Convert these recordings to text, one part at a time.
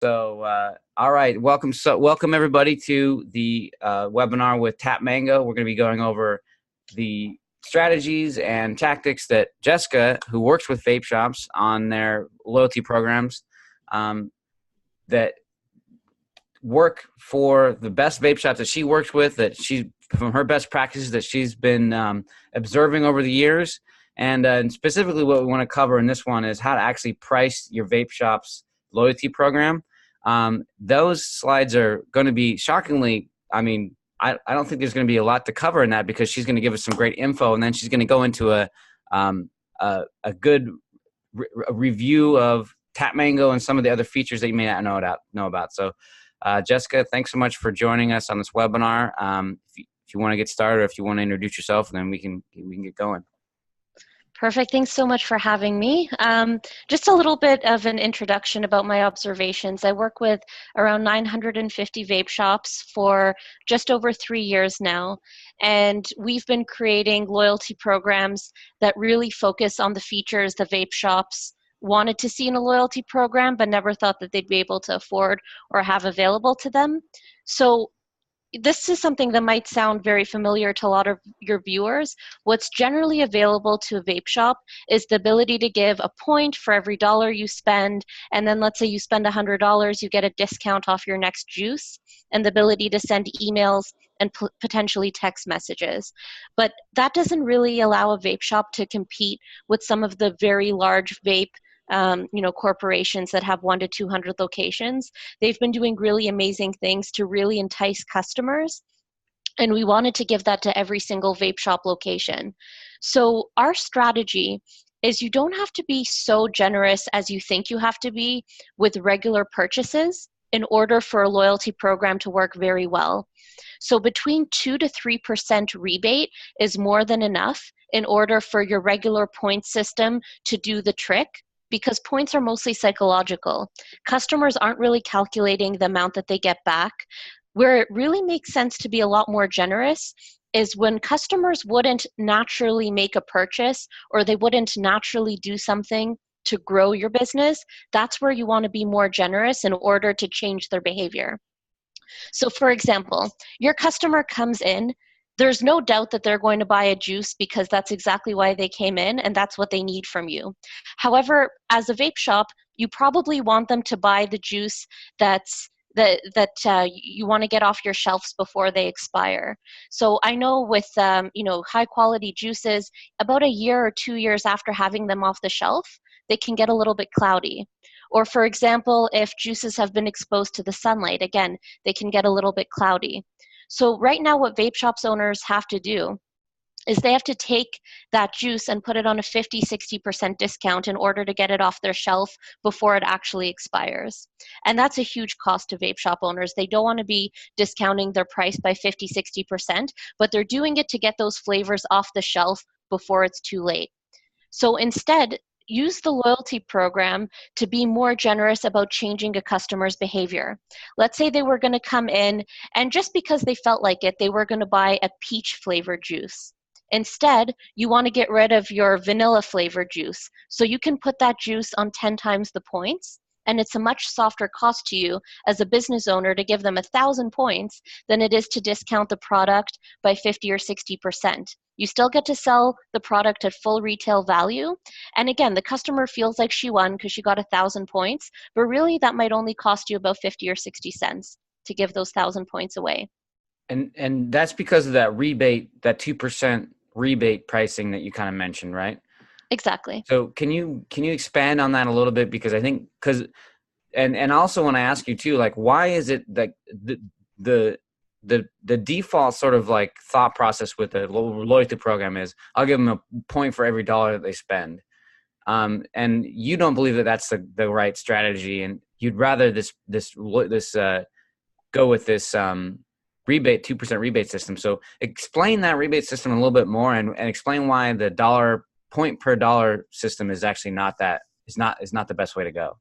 All right, welcome everybody to the webinar with TapMango. We're going to be going over the strategies and tactics that Jessica, who works with vape shops on their loyalty programs, that work for the best vape shops that she works with, that she's from her best practices that she's been observing over the years. And specifically what we want to cover in this one is how to actually price your vape shop's loyalty program. Those slides are going to be shockingly, I don't think there's going to be a lot to cover in that because she's going to give us some great info, and then she's going to go into a good review of TapMango and some of the other features that you may not know about. So, Jessica, thanks so much for joining us on this webinar. If you want to get started, or if you want to introduce yourself, then we can get going. Perfect. Thanks so much for having me. Just a little bit of an introduction about my observations. I work with around 950 vape shops for just over 3 years now, and we've been creating loyalty programs that really focus on the features the vape shops wanted to see in a loyalty program, but never thought that they'd be able to afford or have available to them. So this is something that might sound very familiar to a lot of your viewers. What's generally available to a vape shop is the ability to give a point for every dollar you spend, and then let's say you spend $100, you get a discount off your next juice, and the ability to send emails and potentially text messages. But that doesn't really allow a vape shop to compete with some of the very large vape corporations that have 1 to 200 locations. They've been doing really amazing things to really entice customers, and we wanted to give that to every single vape shop location. So our strategy is you don't have to be so generous as you think you have to be with regular purchases in order for a loyalty program to work very well. So between 2 to 3% rebate is more than enough in order for your regular point system to do the trick, because points are mostly psychological. Customers aren't really calculating the amount that they get back. Where it really makes sense to be a lot more generous is when customers wouldn't naturally make a purchase, or they wouldn't naturally do something to grow your business. That's where you want to be more generous in order to change their behavior. So for example, your customer comes in, there's no doubt that they're going to buy a juice because that's exactly why they came in and that's what they need from you. However, as a vape shop, you probably want them to buy the juice that you want to get off your shelves before they expire. So I know with high quality juices, about a year or 2 years after having them off the shelf, they can get a little bit cloudy. Or for example, if juices have been exposed to the sunlight, again, they can get a little bit cloudy. So right now what vape shops owners have to do is they have to take that juice and put it on a 50-60% discount in order to get it off their shelf before it actually expires. And that's a huge cost to vape shop owners. They don't want to be discounting their price by 50-60%, but they're doing it to get those flavors off the shelf before it's too late. So instead, use the loyalty program to be more generous about changing a customer's behavior. Let's say they were going to come in and just because they felt like it, they were going to buy a peach flavored juice. Instead, you want to get rid of your vanilla flavored juice. So you can put that juice on 10 times the points, and it's a much softer cost to you as a business owner to give them 1,000 points than it is to discount the product by 50 or 60%. You still get to sell the product at full retail value. And again, the customer feels like she won because she got 1,000 points, but really that might only cost you about 50 or 60 cents to give those 1,000 points away. And that's because of that rebate, that 2% rebate pricing that you kind of mentioned, right? Exactly. So can you expand on that a little bit? Because I think, and also want to ask you too, like, why is it that the default sort of like thought process with the loyalty program is I'll give them a point for every dollar that they spend, and you don't believe that that's the right strategy, and you'd rather this go with this rebate 2% rebate system. So explain that rebate system a little bit more, and explain why the point per dollar system is actually not the best way to go.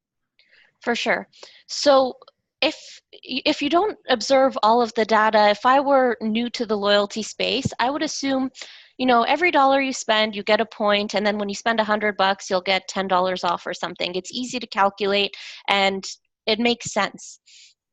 For sure. So if you don't observe all of the data, if I were new to the loyalty space, I would assume, every dollar you spend, you get a point, and then when you spend $100, you'll get $10 off or something. It's easy to calculate, and It makes sense.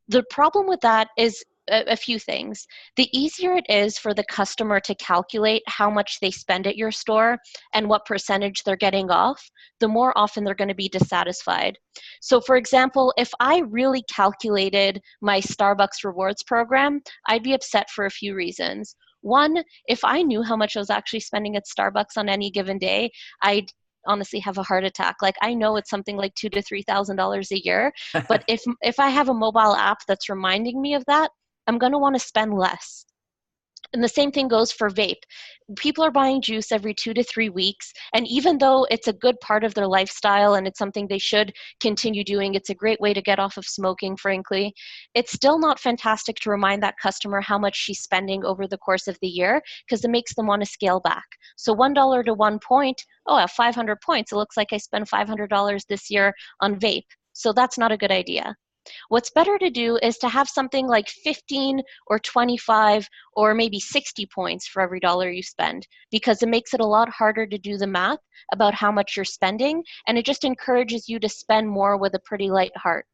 The problem with that is a few things. The easier it is for the customer to calculate how much they spend at your store and what percentage they're getting off, the more often they're going to be dissatisfied. So for example, if I really calculated my Starbucks rewards program, I'd be upset for a few reasons. One, if I knew how much I was actually spending at Starbucks on any given day, I'd honestly have a heart attack. Like, I know it's something like $2,000 to $3,000 a year, but if I have a mobile app that's reminding me of that, I'm going to want to spend less. And the same thing goes for vape. People are buying juice every 2 to 3 weeks. And even though it's a good part of their lifestyle and it's something they should continue doing, it's a great way to get off of smoking, frankly, it's still not fantastic to remind that customer how much she's spending over the course of the year, because it makes them want to scale back. So $1 to 1 point, oh, at 500 points, it looks like I spent $500 this year on vape. So that's not a good idea. What's better to do is to have something like 15 or 25 or maybe 60 points for every dollar you spend, because it makes it a lot harder to do the math about how much you're spending, and it just encourages you to spend more with a pretty light heart.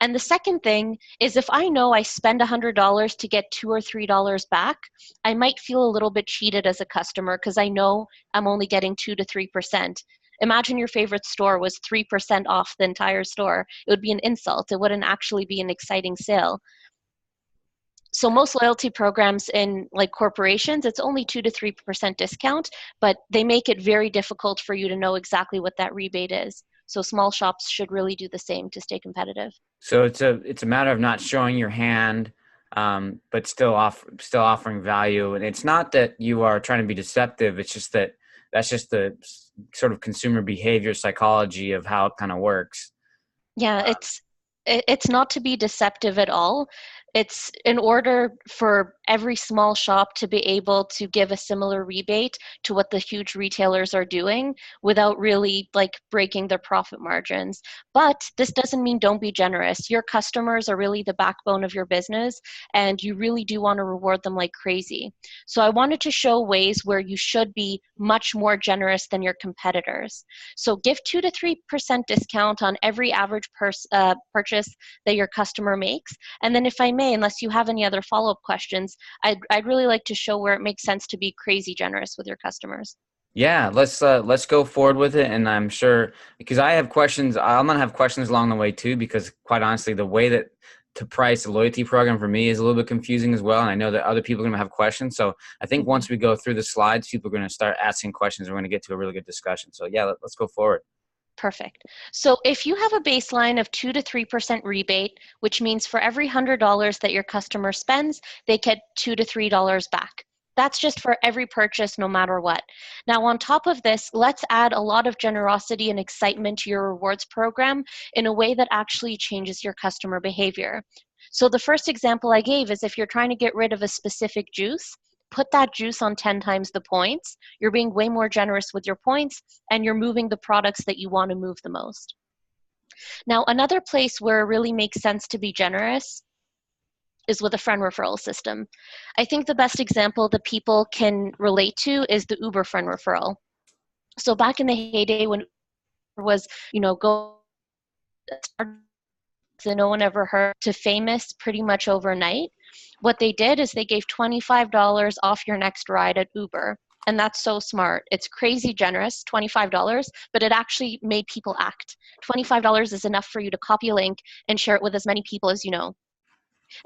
And the second thing is, if I know I spend $100 to get $2 or $3 back, I might feel a little bit cheated as a customer because I know I'm only getting 2 to 3%. Imagine your favorite store was 3% off the entire store. It would be an insult. It wouldn't actually be an exciting sale. So most loyalty programs in like corporations, it's only 2 to 3% discount, but they make it very difficult for you to know exactly what that rebate is. So small shops should really do the same to stay competitive. So it's a matter of not showing your hand, but still offering value. And it's not that you are trying to be deceptive. It's just that that's just the sort of consumer behavior psychology of how it kind of works. Yeah, it's not to be deceptive at all. It's in order for every small shop to be able to give a similar rebate to what the huge retailers are doing without really like breaking their profit margins. But this doesn't mean don't be generous. Your customers are really the backbone of your business, and you really do want to reward them like crazy. So I wanted to show ways where you should be much more generous than your competitors. So give 2 to 3% discount on every average purchase that your customer makes. And then if I may, unless you have any other follow-up questions, I'd really like to show where it makes sense to be crazy generous with your customers. Yeah, let's go forward with it. And I'm sure, because I have questions, I'm gonna have questions along the way too, because quite honestly, the way that to price a loyalty program for me is a little bit confusing as well. And I know that other people are gonna have questions. So I think Mhm. once we go through the slides, people are gonna start asking questions. We're gonna get to a really good discussion. So yeah, let's go forward. Perfect. So if you have a baseline of 2 to 3% rebate, which means for every $100 that your customer spends, they get $2 to $3 back. That's just for every purchase, no matter what. Now, on top of this, let's add a lot of generosity and excitement to your rewards program in a way that actually changes your customer behavior. So the first example I gave is if you're trying to get rid of a specific juice, put that juice on 10 times the points. You're being way more generous with your points, and you're moving the products that you want to move the most. Now, another place where it really makes sense to be generous is with a friend referral system. I think the best example that people can relate to is the Uber friend referral. So back in the heyday when Uber was, go that no one ever heard to famous pretty much overnight, what they did is they gave $25 off your next ride at Uber. And that's so smart. It's crazy generous, $25, but it actually made people act. $25 is enough for you to copy a link and share it with as many people as you know.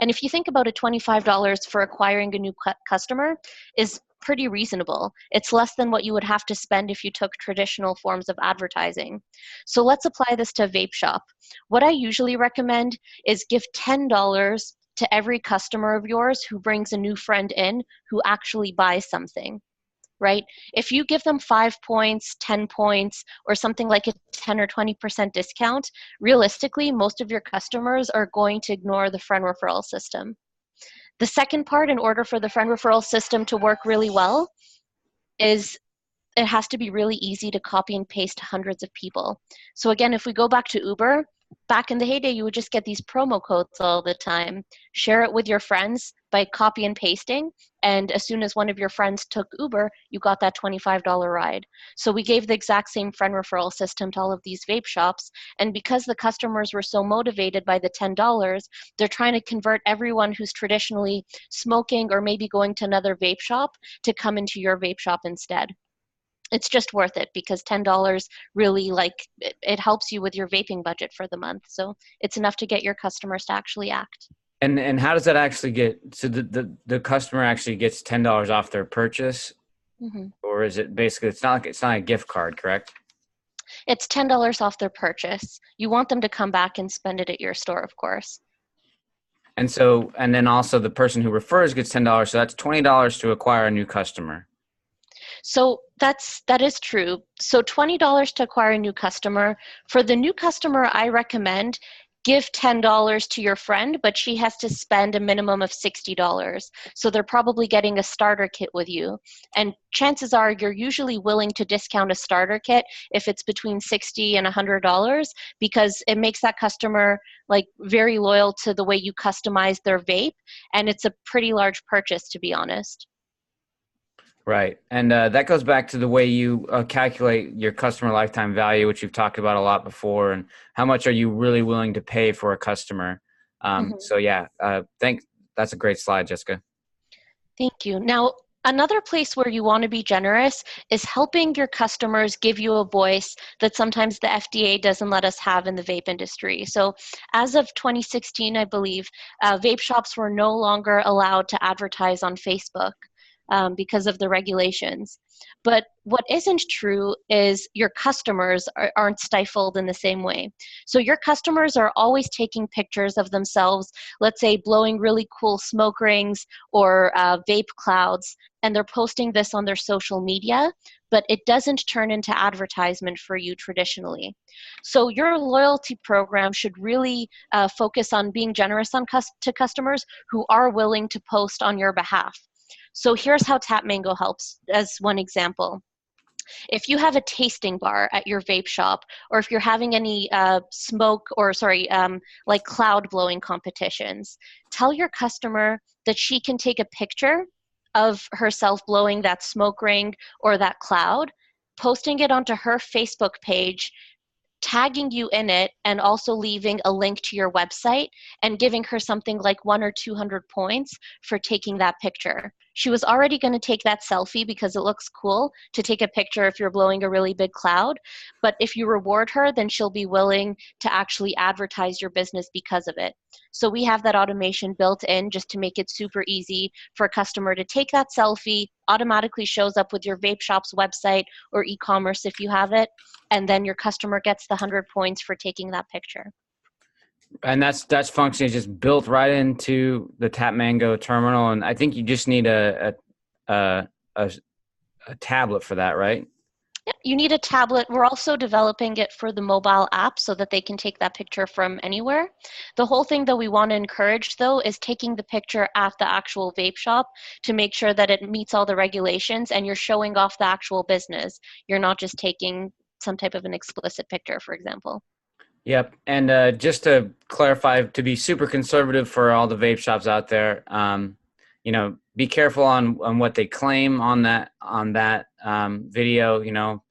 And if you think about it, $25 for acquiring a new customer is pretty reasonable. It's less than what you would have to spend if you took traditional forms of advertising. So let's apply this to a vape shop. What I usually recommend is give $10 to every customer of yours who brings a new friend in who actually buys something. Right? If you give them 5 points, 10 points, or something like a 10 or 20% discount, realistically, most of your customers are going to ignore the friend referral system. The second part, in order for the friend referral system to work really well, is it has to be really easy to copy and paste to hundreds of people. So again, if we go back to Uber, back in the heyday, you would just get these promo codes all the time. Share it with your friends by copy and pasting, and as soon as one of your friends took Uber, you got that $25 ride. So we gave the exact same friend referral system to all of these vape shops, and because the customers were so motivated by the $10, they're trying to convert everyone who's traditionally smoking or maybe going to another vape shop to come into your vape shop instead. It's just worth it because $10 really, like, it helps you with your vaping budget for the month. So it's enough to get your customers to actually act. And how does that actually get, so the customer actually gets $10 off their purchase, Mhm. or is it basically, it's not a gift card, correct? It's $10 off their purchase. You want them to come back and spend it at your store, of course. And so, and then also the person who refers gets $10. So that's $20 to acquire a new customer. So that is true. So $20 to acquire a new customer. For the new customer, I recommend give $10 to your friend, but she has to spend a minimum of $60. So they're probably getting a starter kit with you. And chances are you're usually willing to discount a starter kit if it's between $60 and $100 because it makes that customer like very loyal to the way you customize their vape. And it's a pretty large purchase, to be honest. Right. And that goes back to the way you calculate your customer lifetime value, which you've talked about a lot before, and how much are you really willing to pay for a customer. Mhm. So yeah, that's a great slide, Jessica. Thank you. Now, another place where you want to be generous is helping your customers give you a voice that sometimes the FDA doesn't let us have in the vape industry. So, as of 2016, I believe, vape shops were no longer allowed to advertise on Facebook because of the regulations. But what isn't true is your customers aren't stifled in the same way. So your customers are always taking pictures of themselves, let's say blowing really cool smoke rings or vape clouds, and they're posting this on their social media, but it doesn't turn into advertisement for you traditionally. So your loyalty program should really focus on being generous to customers who are willing to post on your behalf. So here's how TapMango helps as one example. If you have a tasting bar at your vape shop, or if you're having any like cloud blowing competitions, tell your customer that she can take a picture of herself blowing that smoke ring or that cloud, posting it onto her Facebook page, tagging you in it, and also leaving a link to your website and giving her something like 100 or 200 points for taking that picture. She was already going to take that selfie because it looks cool to take a picture if you're blowing a really big cloud. But if you reward her, then she'll be willing to actually advertise your business because of it. So we have that automation built in just to make it super easy for a customer to take that selfie, automatically shows up with your vape shop's website or e-commerce if you have it, and then your customer gets the 100 points for taking that picture. And that's function is just built right into the TapMango terminal, and I think you just need a, a tablet for that, right? Yeah, you need a tablet. We're also developing it for the mobile app so that they can take that picture from anywhere. The whole thing that we want to encourage, though, is taking the picture at the actual vape shop to make sure that it meets all the regulations and you're showing off the actual business. You're not just taking some type of an explicit picture, for example. Yep. And just to clarify, to be super conservative for all the vape shops out there, be careful on what they claim on that video.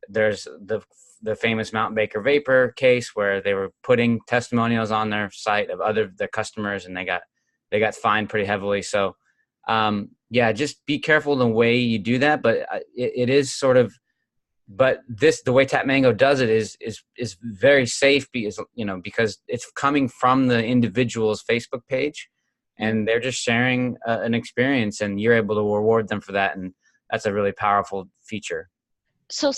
There's the famous Mountain Baker Vapor case where they were putting testimonials on their site of their customers, and they got fined pretty heavily. So yeah, just be careful the way you do that. But it is sort of, but the way TapMango does it is very safe because it's coming from the individual's Facebook page, and they're just sharing an experience, and you're able to reward them for that, and that's a really powerful feature. So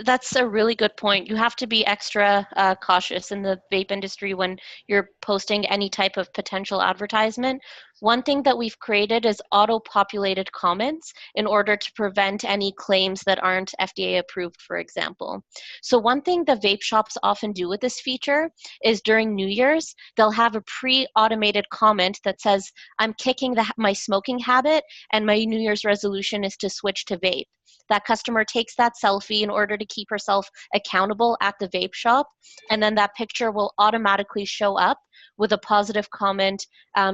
that's a really good point. You have to be extra cautious in the vape industry when you're posting any type of potential advertisement. One thing that we've created is auto-populated comments in order to prevent any claims that aren't FDA approved, for example. So one thing the vape shops often do with this feature is during New Year's, they'll have a pre-automated comment that says, I'm kicking my smoking habit and my New Year's resolution is to switch to vape. That customer takes that selfie in order to keep herself accountable at the vape shop, and then that picture will automatically show up with a positive comment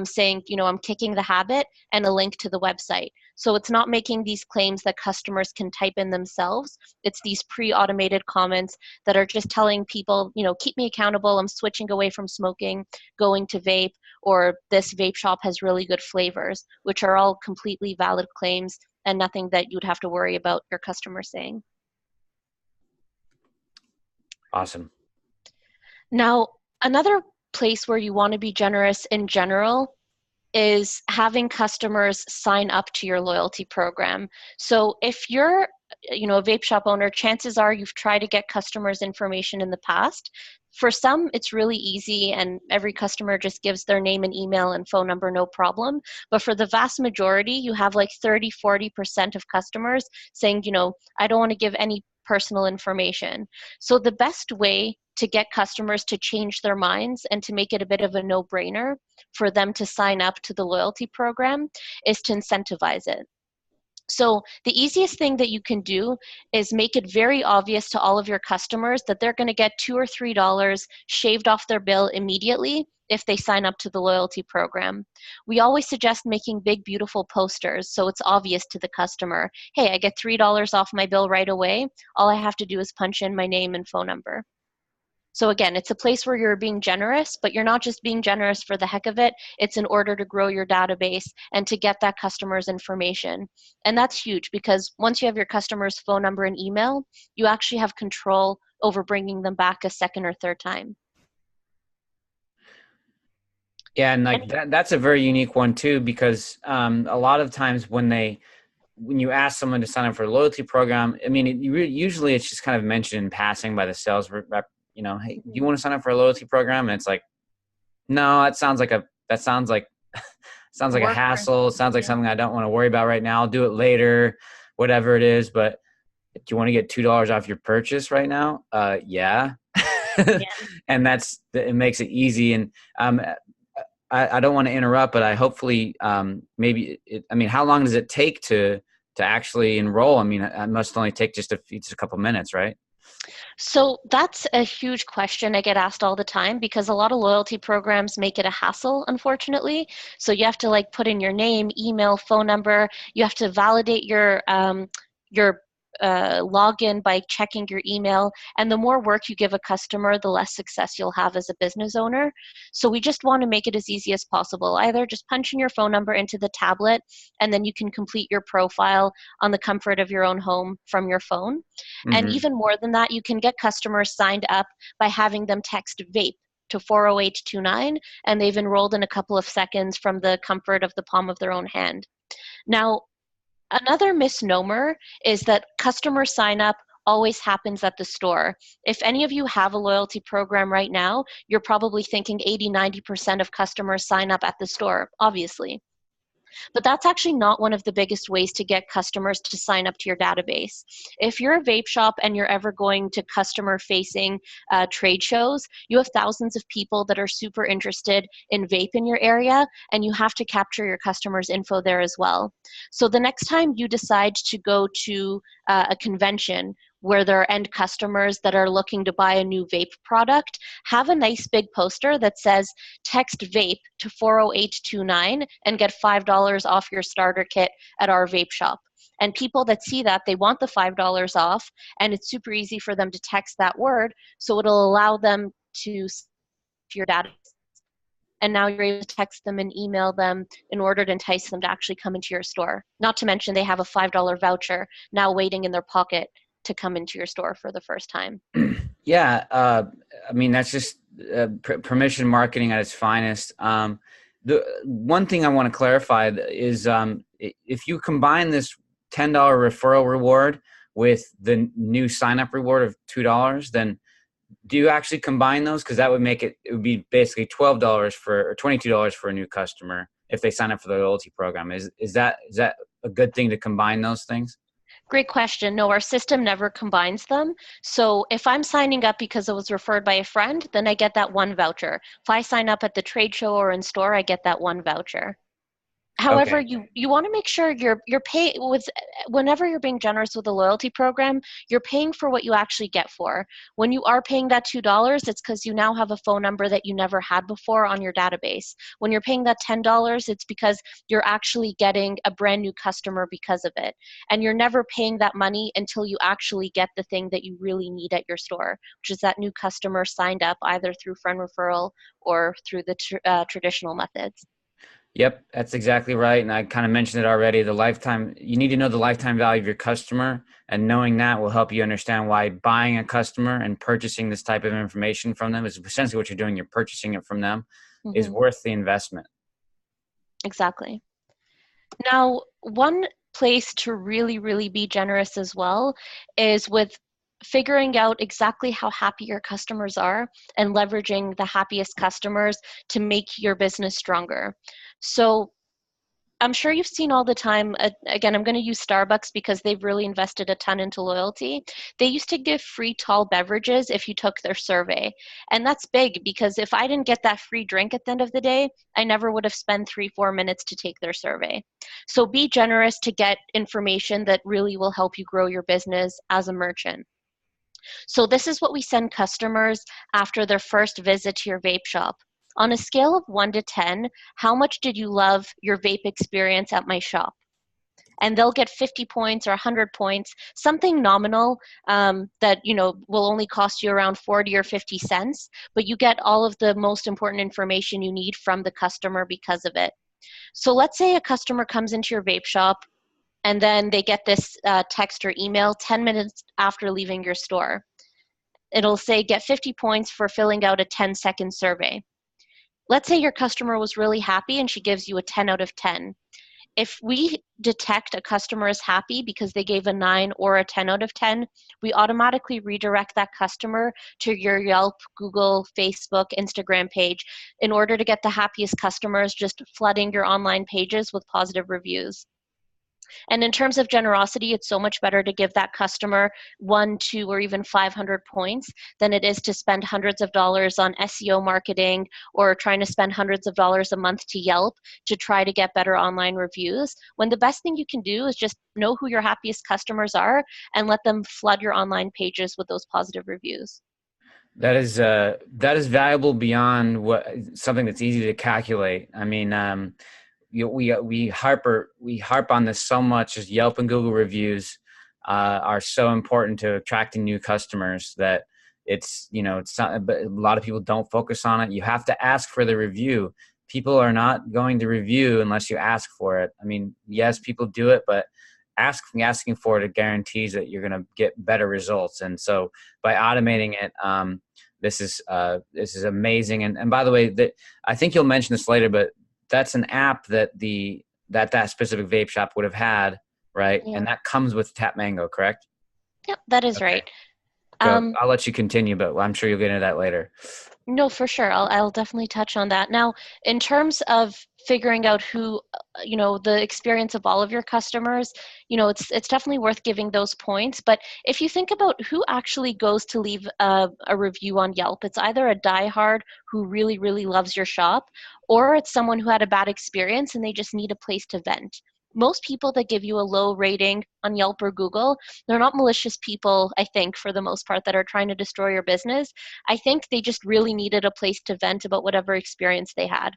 saying, I'm kicking the habit, and a link to the website. So it's not making these claims that customers can type in themselves. It's these pre-automated comments that are just telling people, keep me accountable, I'm switching away from smoking, going to vape, or this vape shop has really good flavors, which are all completely valid claims and nothing that you'd have to worry about your customer saying. Awesome. Now, another place where you want to be generous in general is having customers sign up to your loyalty program. So if you're a vape shop owner, chances are you've tried to get customers' information in the past. For some, it's really easy and every customer just gives their name and email and phone number, no problem. But for the vast majority, you have like 30-40% of customers saying, I don't want to give any personal information. So the best way to get customers to change their minds and to make it a bit of a no-brainer for them to sign up to the loyalty program is to incentivize it. So the easiest thing that you can do is make it very obvious to all of your customers that they're going to get $2 or $3 shaved off their bill immediately if they sign up to the loyalty program. We always suggest making big, beautiful posters so it's obvious to the customer, hey, I get $3 off my bill right away. All I have to do is punch in my name and phone number. So again, it's a place where you're being generous, but you're not just being generous for the heck of it. It's in order to grow your database and to get that customer's information. And that's huge because once you have your customer's phone number and email, you actually have control over bringing them back a second or third time. Yeah, and like that's a very unique one too, because a lot of times when you ask someone to sign up for a loyalty program, I mean, usually it's just kind of mentioned in passing by the sales rep. Hey, do you want to sign up for a loyalty program? And it's like, no, sounds like a hassle. It sounds like something I don't want to worry about right now. I'll do it later, whatever it is. But do you want to get $2 off your purchase right now? Yeah. And it makes it easy. And I don't want to interrupt, but I hopefully how long does it take to actually enroll? I mean, it must only take just a couple minutes, right? So that's a huge question I get asked all the time because a lot of loyalty programs make it a hassle, unfortunately. So you have to put in your name, email, phone number. You have to validate your login by checking your email. And the more work you give a customer, the less success you'll have as a business owner. So we just want to make it as easy as possible. Either just punch in your phone number into the tablet, and then you can complete your profile on the comfort of your own home from your phone. Mm-hmm. And even more than that, you can get customers signed up by having them text vape to 40829, and they've enrolled in a couple of seconds from the comfort of the palm of their own hand. Now, another misnomer is that customer sign up always happens at the store. If any of you have a loyalty program right now, you're probably thinking 80-90% of customers sign up at the store, obviously. But that's actually not one of the biggest ways to get customers to sign up to your database. If you're a vape shop and you're ever going to customer-facing trade shows, you have thousands of people that are super interested in vape in your area, and you have to capture your customers' info there as well. So the next time you decide to go to a convention where there are end customers that are looking to buy a new vape product, have a nice big poster that says, text vape to 40829 and get $5 off your starter kit at our vape shop. And people that see that, they want the $5 off, and it's super easy for them to text that word, so it'll allow them to your data. And now you're able to text them and email them in order to entice them to actually come into your store. Not to mention they have a $5 voucher now waiting in their pocket to come into your store for the first time. Yeah, I mean, that's just permission marketing at its finest. The one thing I want to clarify is if you combine this $10 referral reward with the new sign-up reward of $2, then do you actually combine those? Because that would make it would be basically $12 or $22 for a new customer if they sign up for the loyalty program. Is that a good thing to combine those things? Great question. No, our system never combines them. So if I'm signing up because it was referred by a friend, then I get that one voucher. If I sign up at the trade show or in store, I get that one voucher. However, Okay. you want to make sure you're paying with whenever you're being generous with a loyalty program, you're paying for what you actually get for. When you are paying that $2, it's because you now have a phone number that you never had before on your database. When you're paying that $10, it's because you're actually getting a brand new customer because of it. And you're never paying that money until you actually get the thing that you really need at your store, which is that new customer signed up either through friend referral or through the traditional methods. Yep, that's exactly right. And I kind of mentioned it already. You need to know the lifetime value of your customer, and knowing that will help you understand why buying a customer and purchasing this type of information from them is essentially what you're doing. You're purchasing it from them, is Hmm. worth the investment. Exactly. Now, one place to really, really be generous as well is with figuring out exactly how happy your customers are and leveraging the happiest customers to make your business stronger. So I'm sure you've seen all the time, again, I'm going to use Starbucks because they've really invested a ton into loyalty. They used to give free tall beverages if you took their survey. And that's big because if I didn't get that free drink at the end of the day, I never would have spent 3, 4 minutes to take their survey. So be generous to get information that really will help you grow your business as a merchant. So this is what we send customers after their first visit to your vape shop. On a scale of 1 to 10, how much did you love your vape experience at my shop? And they'll get 50 points or 100 points, something nominal that will only cost you around 40 or 50 cents, but you get all of the most important information you need from the customer because of it. So let's say a customer comes into your vape shop and then they get this text or email 10 minutes after leaving your store. It'll say get 50 points for filling out a 10-second survey. Let's say your customer was really happy and she gives you a 10 out of 10. If we detect a customer is happy because they gave a 9 or a 10 out of 10, we automatically redirect that customer to your Yelp, Google, Facebook, Instagram page in order to get the happiest customers just flooding your online pages with positive reviews. And in terms of generosity, it's so much better to give that customer 1, 2, or even 500 points than it is to spend hundreds of dollars on SEO marketing or trying to spend hundreds of dollars a month to Yelp to try to get better online reviews. When the best thing you can do is just know who your happiest customers are and let them flood your online pages with those positive reviews. That is valuable beyond what something that's easy to calculate. I mean, we harp on this so much. As Yelp and Google reviews are so important to attracting new customers that it's not, but a lot of people don't focus on it. You have to ask for the review. People are not going to review unless you ask for it. I mean, yes, people do it, but asking for it guarantees that you're going to get better results. And so by automating it, this is amazing. And by the way, that I think you'll mention this later, but that's an app that specific vape shop would have had, right? Yeah, And that comes with TapMango, correct? yep, that is Okay. right. Go. Um, I'll let you continue, but I'm sure you'll get into that later. No, for sure. I'll definitely touch on that. Now, in terms of figuring out who, the experience of all of your customers, it's definitely worth giving those points. But if you think about who actually goes to leave a review on Yelp, it's either a diehard who really, really loves your shop, or it's someone who had a bad experience and they just need a place to vent. Most people that give you a low rating on Yelp or Google, they're not malicious people, I think, for the most part, that are trying to destroy your business. I think they just really needed a place to vent about whatever experience they had.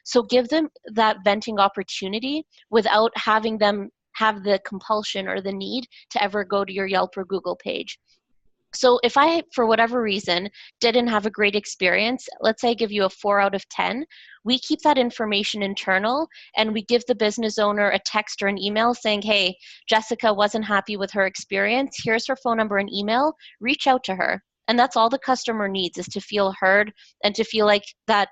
So give them that venting opportunity without having them have the compulsion or the need to ever go to your Yelp or Google page. So if I, for whatever reason, didn't have a great experience, let's say I give you a 4 out of 10, we keep that information internal and we give the business owner a text or an email saying, hey, Jessica wasn't happy with her experience. Here's her phone number and email. Reach out to her. And that's all the customer needs, is to feel heard and to feel like that,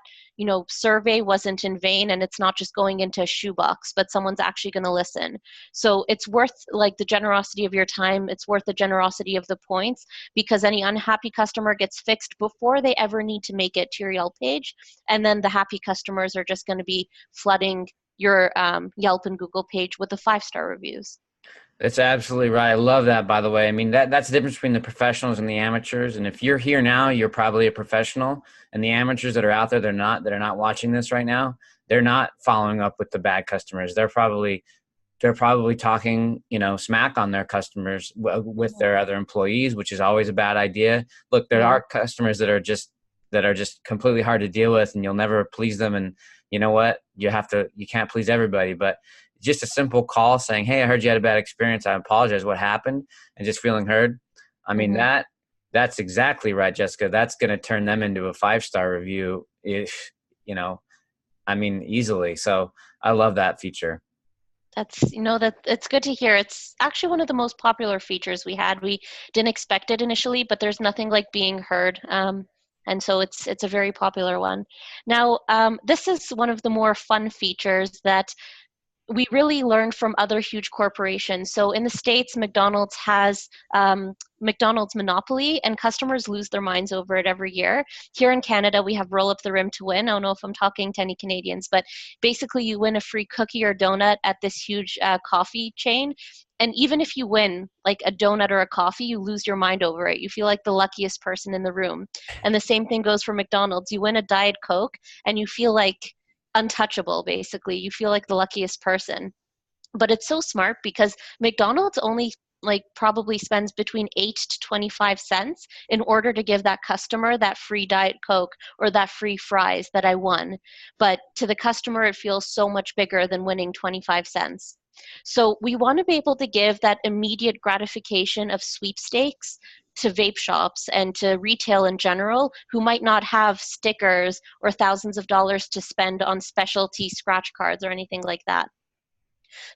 survey wasn't in vain and it's not just going into a shoebox, but someone's actually going to listen. So it's worth like the generosity of your time. It's worth the generosity of the points, because any unhappy customer gets fixed before they ever need to make it to your Yelp page. And then the happy customers are just going to be flooding your Yelp and Google page with the 5-star reviews. That's absolutely right. I love that, by the way. I mean, that's the difference between the professionals and the amateurs. And if you're here now, you're probably a professional. And the amateurs that are out there, they're not, that are not watching this right now, they're not following up with the bad customers. They're probably talking, smack on their customers with their other employees, which is always a bad idea. Look, there Yeah. are customers that are just completely hard to deal with, and you'll never please them. And you know what? You can't please everybody, but just a simple call saying, "Hey, I heard you had a bad experience. I apologize. What happened?" And just feeling heard. I mean, Hmm. that's exactly right, Jessica. That's going to turn them into a 5-star review if, you know, I mean, easily. So I love that feature. That it's good to hear. It's actually one of the most popular features we had. We didn't expect it initially, but there's nothing like being heard. And so it's a very popular one. Now, this is one of the more fun features that we really learned from other huge corporations. So in the States, McDonald's has McDonald's Monopoly, and customers lose their minds over it every year. Here in Canada, we have Roll Up the Rim to Win. I don't know if I'm talking to any Canadians, but basically you win a free cookie or donut at this huge coffee chain. And even if you win like a donut or a coffee, you lose your mind over it. You feel like the luckiest person in the room. And the same thing goes for McDonald's. You win a Diet Coke and you feel like untouchable, basically. You feel like the luckiest person. But it's so smart because McDonald's only like probably spends between 8 to 25 cents in order to give that customer that free Diet Coke or that free fries that I won. But to the customer, it feels so much bigger than winning 25 cents. So we want to be able to give that immediate gratification of sweepstakes to vape shops and to retail in general who might not have stickers or thousands of dollars to spend on specialty scratch cards or anything like that.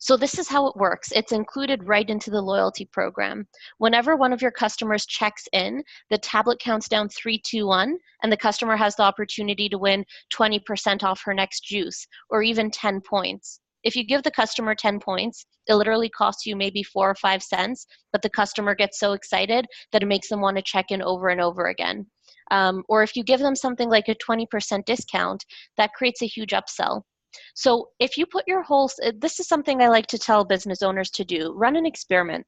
So this is how it works. It's included right into the loyalty program. Whenever one of your customers checks in, the tablet counts down 3, 2, 1, and the customer has the opportunity to win 20% off her next juice or even 10 points. If you give the customer 10 points, it literally costs you maybe 4 or 5 cents, but the customer gets so excited that it makes them want to check in over and over again. Or if you give them something like a 20% discount, that creates a huge upsell. So if you put your whole, this is something I like to tell business owners to do, run an experiment.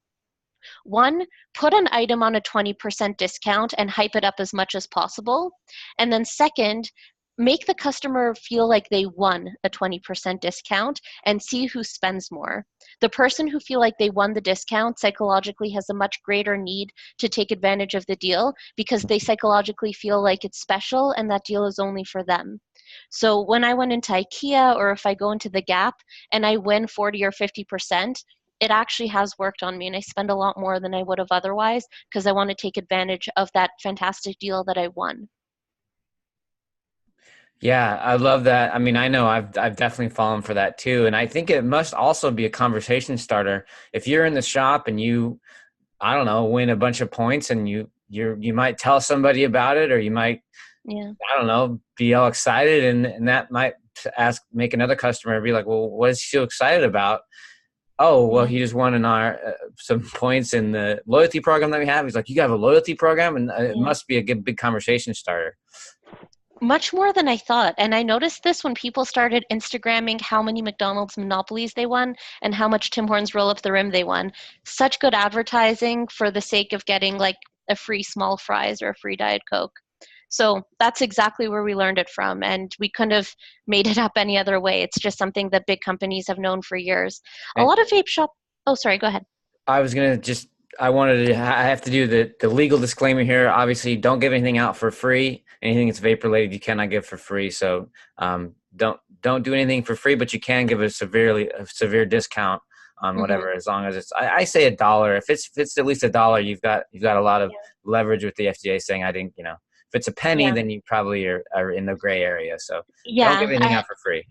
One, put an item on a 20% discount and hype it up as much as possible. And then second, make the customer feel like they won a 20% discount and see who spends more. The person who feel like they won the discount psychologically has a much greater need to take advantage of the deal because they psychologically feel like it's special and that deal is only for them. So when I went into IKEA or if I go into the Gap and I win 40 or 50%, it actually has worked on me and I spend a lot more than I would have otherwise because I want to take advantage of that fantastic deal that I won. Yeah, I love that. I mean, I know I've definitely fallen for that too, and I think it must also be a conversation starter. If you're in the shop and you, I don't know, win a bunch of points, and you might tell somebody about it, or you might, Yeah. I don't know, be all excited, and that might make another customer be like, well, what is he so excited about? Oh, well, Yeah. he just won in our some points in the loyalty program that we have. He's like, you have a loyalty program, and it Yeah. must be a good big conversation starter. Much more than I thought. And I noticed this when people started Instagramming how many McDonald's monopolies they won and how much Tim Hortons roll up the rim they won. Such good advertising for the sake of getting like a free small fries or a free Diet Coke. So that's exactly where we learned it from. And we couldn't have made it up any other way. It's just something that big companies have known for years. A And lot of vape shop. Oh, sorry, go ahead. I was gonna just I have to do the legal disclaimer here. Obviously, don't give anything out for free. Anything that's vape related, you cannot give for free. So don't do anything for free, but you can give a severe discount on Hmm. whatever, as long as it's, I say $1. If it's at least $1, you've got a lot of leverage with the FDA saying I didn't, if it's a penny, Yeah. then you probably are in the gray area. So don't give Yeah. anything I out for free.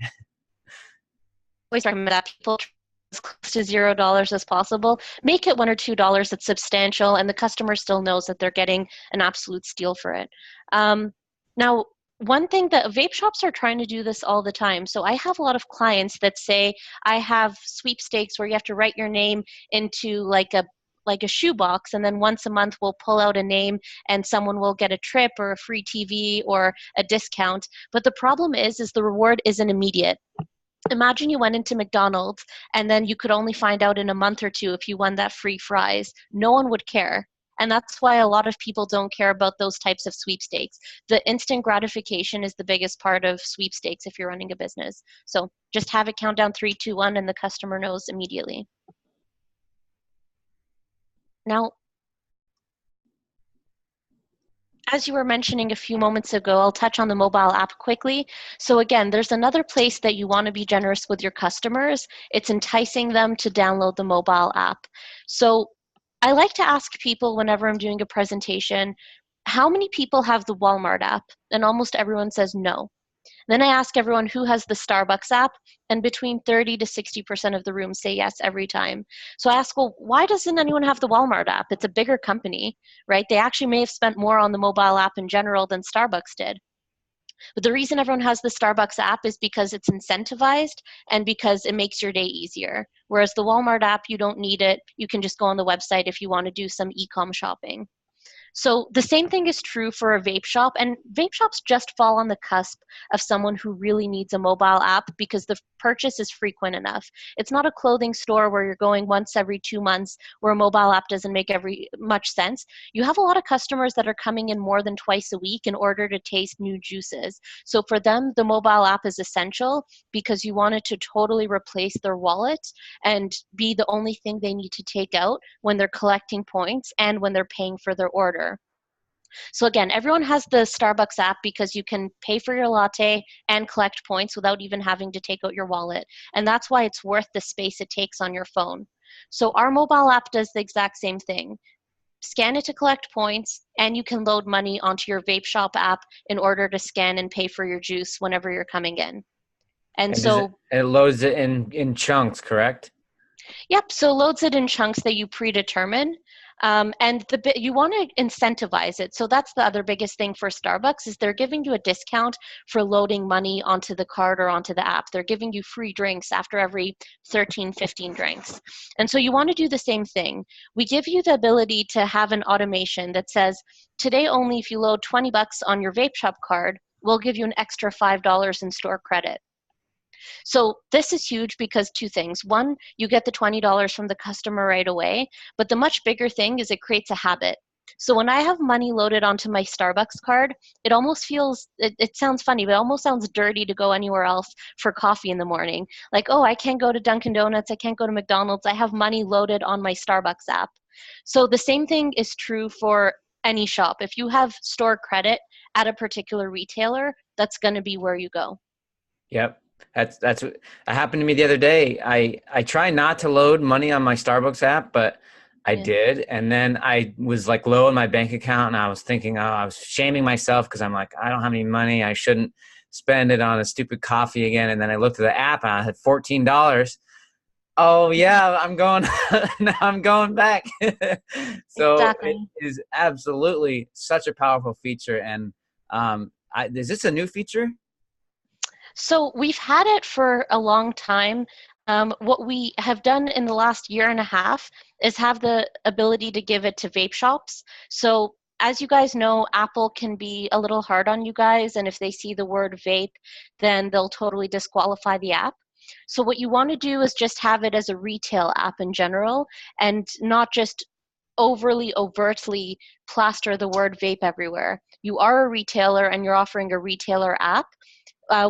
always recommend that people try as close to $0 as possible. Make it $1 or $2 that's substantial, and the customer still knows that they're getting an absolute steal for it. Now, one thing that vape shops are trying to do this all the time. So I have a lot of clients that say I have sweepstakes where you have to write your name into like a shoebox, and then once a month we'll pull out a name and someone will get a trip or a free TV or a discount. But the problem is the reward isn't immediate. Imagine you went into McDonald's and then you could only find out in a month or two if you won that free fries. No one would care. And that's why a lot of people don't care about those types of sweepstakes. The instant gratification is the biggest part of sweepstakes if you're running a business. So just have it count down 3, 2, 1, and the customer knows immediately. Now, as you were mentioning a few moments ago, I'll touch on the mobile app quickly. So again, there's another place that you want to be generous with your customers. It's enticing them to download the mobile app. So I like to ask people whenever I'm doing a presentation, how many people have the Walmart app? And almost everyone says no. Then I ask everyone who has the Starbucks app, and between 30 to 60% of the room say yes every time. So I ask, well, why doesn't anyone have the Walmart app? It's a bigger company, right? They actually may have spent more on the mobile app in general than Starbucks did. But the reason everyone has the Starbucks app is because it's incentivized and because it makes your day easier. Whereas the Walmart app, you don't need it. You can just go on the website if you want to do some e-com shopping. So the same thing is true for a vape shop, and vape shops just fall on the cusp of someone who really needs a mobile app because the purchase is frequent enough. It's not a clothing store where you're going once every 2 months where a mobile app doesn't make much sense. You have a lot of customers that are coming in more than twice a week in order to taste new juices. So for them, the mobile app is essential because you want it to totally replace their wallet and be the only thing they need to take out when they're collecting points and when they're paying for their order. So again, everyone has the Starbucks app because you can pay for your latte and collect points without even having to take out your wallet. And that's why it's worth the space it takes on your phone. So our mobile app does the exact same thing. Scan it to collect points, and you can load money onto your vape shop app in order to scan and pay for your juice whenever you're coming in. And And does it, so it loads it in chunks, correct? Yep, so loads it in chunks that you predetermine. And you want to incentivize it. So that's the other biggest thing for Starbucks is they're giving you a discount for loading money onto the card or onto the app. They're giving you free drinks after every 13, 15 drinks. And so you want to do the same thing. We give you the ability to have an automation that says, today only if you load 20 bucks on your vape shop card, we'll give you an extra $5 in store credit. So this is huge because two things. One, you get the $20 from the customer right away, but the much bigger thing is it creates a habit. So when I have money loaded onto my Starbucks card, it almost feels, it sounds funny, but it almost sounds dirty to go anywhere else for coffee in the morning. Like, oh, I can't go to Dunkin' Donuts, I can't go to McDonald's, I have money loaded on my Starbucks app. So the same thing is true for any shop. If you have store credit at a particular retailer, that's going to be where you go. Yep. That's what happened to me the other day. I try not to load money on my Starbucks app, but I Yeah. did. And then I was like low in my bank account and I was thinking, oh, I was shaming myself because I'm like, I don't have any money. I shouldn't spend it on a stupid coffee again. And then I looked at the app and I had $14. Oh yeah, I'm going now I'm going back. So it Exactly. is absolutely such a powerful feature. And is this a new feature? So we've had it for a long time. What we have done in the last year and a half is have the ability to give it to vape shops. So as you guys know, Apple can be a little hard on you guys, and if they see the word vape, then they'll totally disqualify the app. So what you want to do is just have it as a retail app in general, and not just overly overtly plaster the word vape everywhere. You are a retailer and you're offering a retailer app.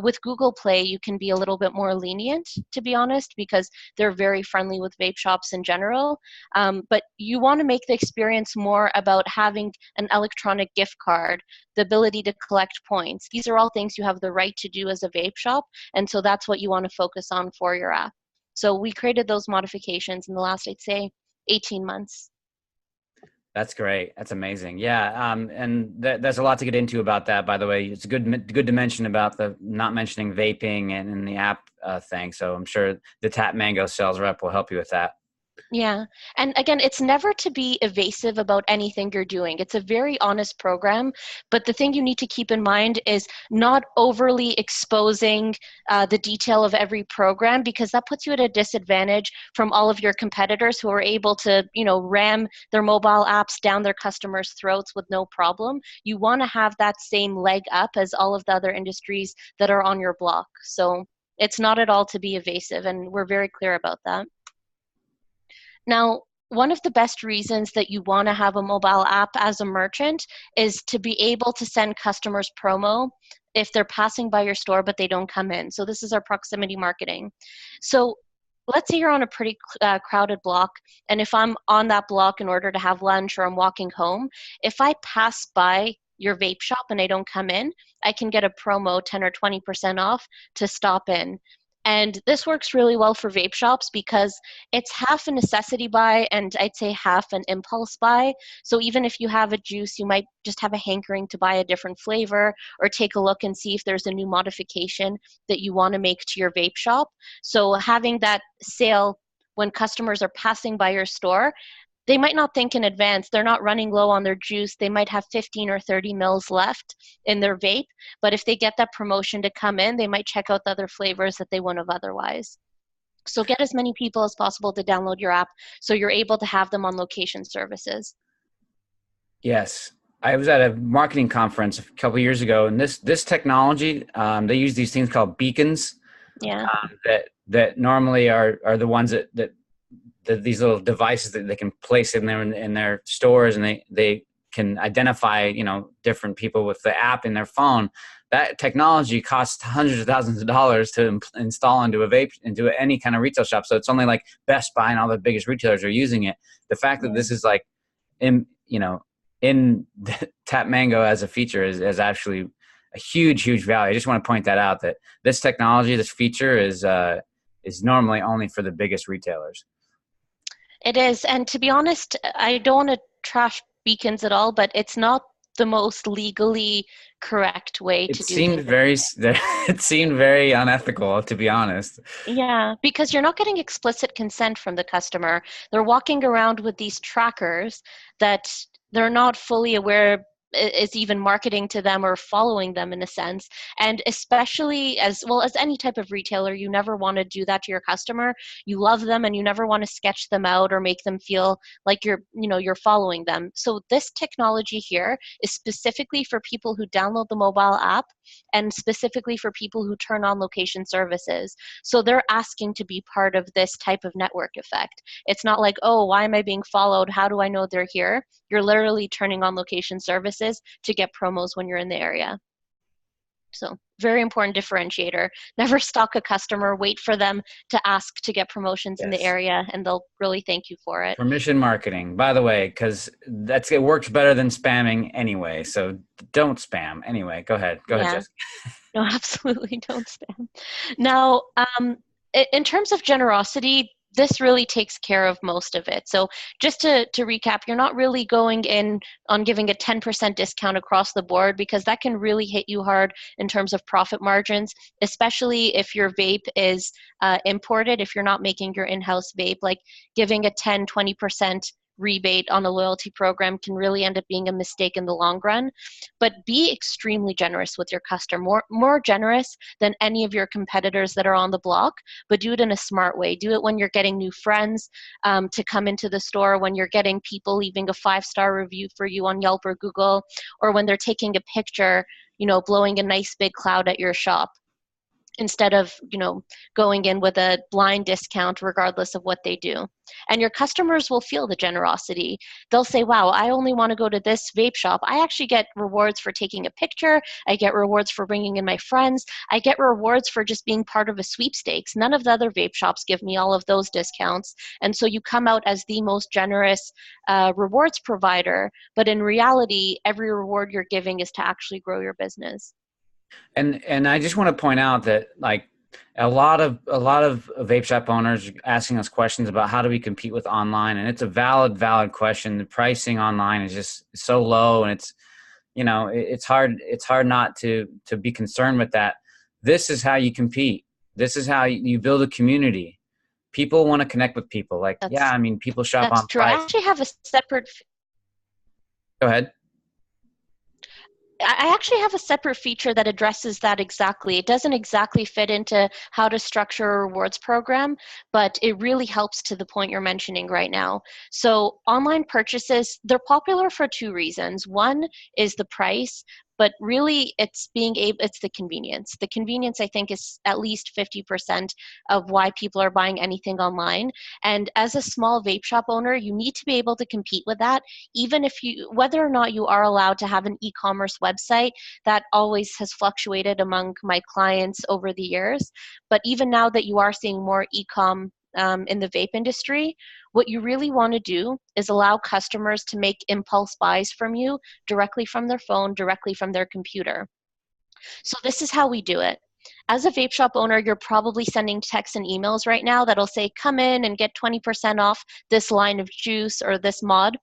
With Google Play, you can be a little bit more lenient, to be honest, because they're very friendly with vape shops in general. But you want to make the experience more about having an electronic gift card, the ability to collect points. These are all things you have the right to do as a vape shop, and so that's what you want to focus on for your app. So we created those modifications in the last, I'd say, 18 months. That's great. That's amazing. Yeah. And there's a lot to get into about that, by the way. It's good to mention about the not mentioning vaping and the app thing. So I'm sure the TapMango sales rep will help you with that. Yeah. And again, it's never to be evasive about anything you're doing. It's a very honest program. But the thing you need to keep in mind is not overly exposing the detail of every program, because that puts you at a disadvantage from all of your competitors who are able to, ram their mobile apps down their customers' throats with no problem. You want to have that same leg up as all of the other industries that are on your block. So It's not at all to be evasive, and we're very clear about that. Now, one of the best reasons that you want to have a mobile app as a merchant is to be able to send customers promo if they're passing by your store but they don't come in. So this is our proximity marketing. So let's say you're on a pretty crowded block, and if I'm on that block in order to have lunch or I'm walking home, if I pass by your vape shop and I don't come in, I can get a promo 10 or 20% off to stop in. And this works really well for vape shops because it's half a necessity buy and I'd say half an impulse buy. So even if you have a juice, you might just have a hankering to buy a different flavor or take a look and see if there's a new modification that you want to make to your vape shop. So having that sale when customers are passing by your store, they might not think in advance. They're not running low on their juice. They might have 15 or 30 mils left in their vape. But if they get that promotion to come in, they might check out the other flavors that they wouldn't have otherwise. So get as many people as possible to download your app so you're able to have them on location services. Yes. I was at a marketing conference a couple of years ago, and this technology, they use these things called beacons, Yeah. that normally are the ones that these little devices that they can place in their stores, and they can identify different people with the app in their phone. That technology costs hundreds of thousands of dollars to install into any kind of retail shop. So it's only like Best Buy and all the biggest retailers are using it. The fact that this is like in TapMango as a feature is actually a huge value. I just want to point that out, that this technology, this feature is normally only for the biggest retailers. It is. And to be honest, I don't want to trash beacons at all, but it's not the most legally correct way to do things. It seemed very unethical, to be honest. Yeah, because you're not getting explicit consent from the customer. They're walking around with these trackers that they're not fully aware is even marketing to them or following them in a sense. And especially as well as any type of retailer, you never want to do that to your customer. You love them and you never want to sketch them out or make them feel like you're following them. So this technology here is specifically for people who download the mobile app and specifically for people who turn on location services. So they're asking to be part of this type of network effect. It's not like, oh, why am I being followed? How do I know they're here? You're literally turning on location services to get promos when you're in the area. So very important differentiator. Never stalk a customer, wait for them to ask to get promotions in the area, and they'll really thank you for it. Permission marketing, by the way, because it works better than spamming anyway. So don't spam. Anyway, go ahead. Go ahead, Jessica. No, absolutely don't spam. Now, in terms of generosity, this really takes care of most of it. So just to recap, you're not really going in on giving a 10% discount across the board because that can really hit you hard in terms of profit margins, especially if your vape is imported, if you're not making your in-house vape. Like giving a 10, 20% rebate on a loyalty program can really end up being a mistake in the long run. But be extremely generous with your customer, more generous than any of your competitors that are on the block, but do it in a smart way. Do it when you're getting new friends to come into the store, when you're getting people leaving a 5-star review for you on Yelp or Google, or when they're taking a picture, blowing a nice big cloud at your shop, instead of going in with a blind discount regardless of what they do. And your customers will feel the generosity. They'll say, wow, I only want to go to this vape shop. I actually get rewards for taking a picture. I get rewards for bringing in my friends. I get rewards for just being part of a sweepstakes. None of the other vape shops give me all of those discounts. And so you come out as the most generous rewards provider, but in reality, every reward you're giving is to actually grow your business. And I just want to point out that like a lot of vape shop owners asking us questions about how do we compete with online, and it's a valid question. The pricing online is just so low, and it's hard not to be concerned with that. This is how you compete. This is how you build a community. People want to connect with people. People shop on true. price. I actually have a separate. Go ahead. I actually have a separate feature that addresses that exactly. It doesn't exactly fit into how to structure a rewards program, but it really helps to the point you're mentioning right now. So online purchases, they're popular for two reasons. One is the price, but really it's the convenience. The convenience, I think, is at least 50% of why people are buying anything online. And as a small vape shop owner, you need to be able to compete with that, even if whether or not you are allowed to have an e-commerce website. That always has fluctuated among my clients over the years. But even now that you are seeing more e-com in the vape industry, what you really want to do is allow customers to make impulse buys from you directly from their phone, directly from their computer. So this is how we do it. As a vape shop owner, you're probably sending texts and emails right now that'll say, come in and get 20% off this line of juice or this mod.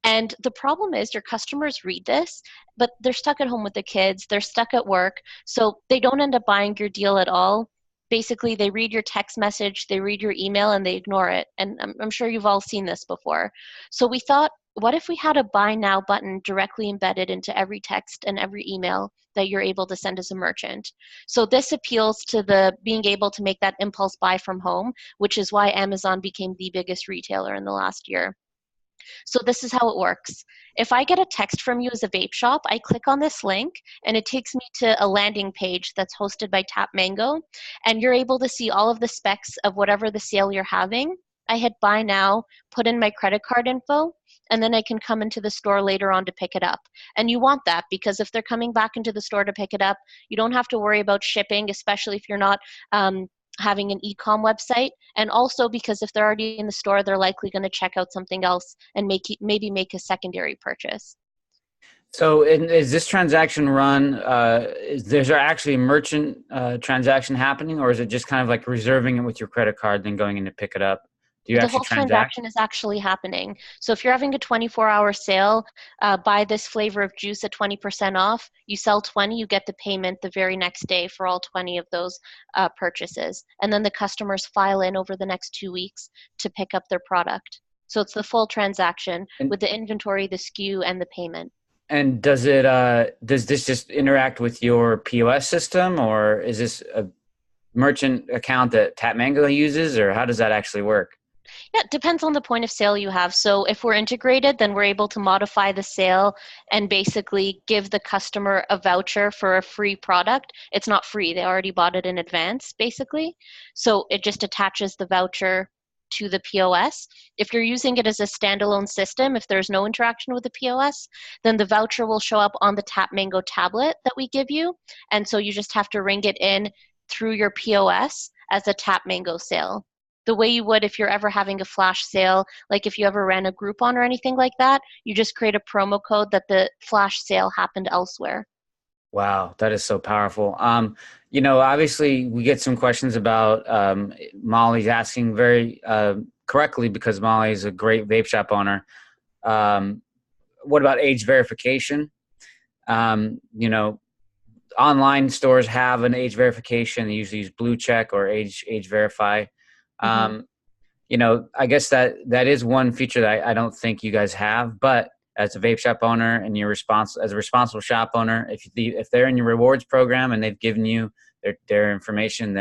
And the problem is your customers read this, but they're stuck at home with the kids, they're stuck at work, so they don't end up buying your deal at all. Basically, they read your text message, they read your email, and they ignore it. And I'm sure you've all seen this before. So we thought, what if we had a buy now button directly embedded into every text and every email that you're able to send as a merchant? So this appeals to the being able to make that impulse buy from home, which is why Amazon became the biggest retailer in the last year. So this is how it works. If I get a text from you as a vape shop, I click on this link and it takes me to a landing page that's hosted by TapMango, and you're able to see all of the specs of whatever the sale you're having. I hit buy now, put in my credit card info, and then I can come into the store later on to pick it up. And you want that because if they're coming back into the store to pick it up, you don't have to worry about shipping, especially if you're not having an e-com website. And also because if they're already in the store, they're likely going to check out something else and maybe make a secondary purchase. So is this transaction run, is there actually a merchant transaction happening, or is it just kind of like reserving it with your credit card, then going in to pick it up? Do you The actually whole transact? transaction is actually happening. So if you're having a 24-hour sale, buy this flavor of juice at 20% off, you sell 20, you get the payment the very next day for all 20 of those purchases. And then the customers file in over the next 2 weeks to pick up their product. So it's the full transaction And with the inventory, the SKU, and the payment. and does this just interact with your POS system, or is this a merchant account that TapMango uses, or how does that actually work? Yeah, it depends on the point of sale you have. So if we're integrated, then we're able to modify the sale and basically give the customer a voucher for a free product. It's not free, they already bought it in advance, basically. So it just attaches the voucher to the POS. If you're using it as a standalone system, if there's no interaction with the POS, then the voucher will show up on the TapMango tablet that we give you. And so you just have to ring it in through your POS as a TapMango sale, the way you would if you're ever having a flash sale. Like if you ever ran a Groupon or anything like that, you just create a promo code that the flash sale happened elsewhere. Wow, that is so powerful. Obviously we get some questions about Molly's asking very correctly, because Molly is a great vape shop owner. Um, what about age verification? Um, you know, Online stores have an age verification. They usually use Blue Check or Age Verify. Hmm. Um, I guess that is one feature that I don't think you guys have. But as a vape shop owner and as a responsible shop owner, if they're in your rewards program and they've given you their information,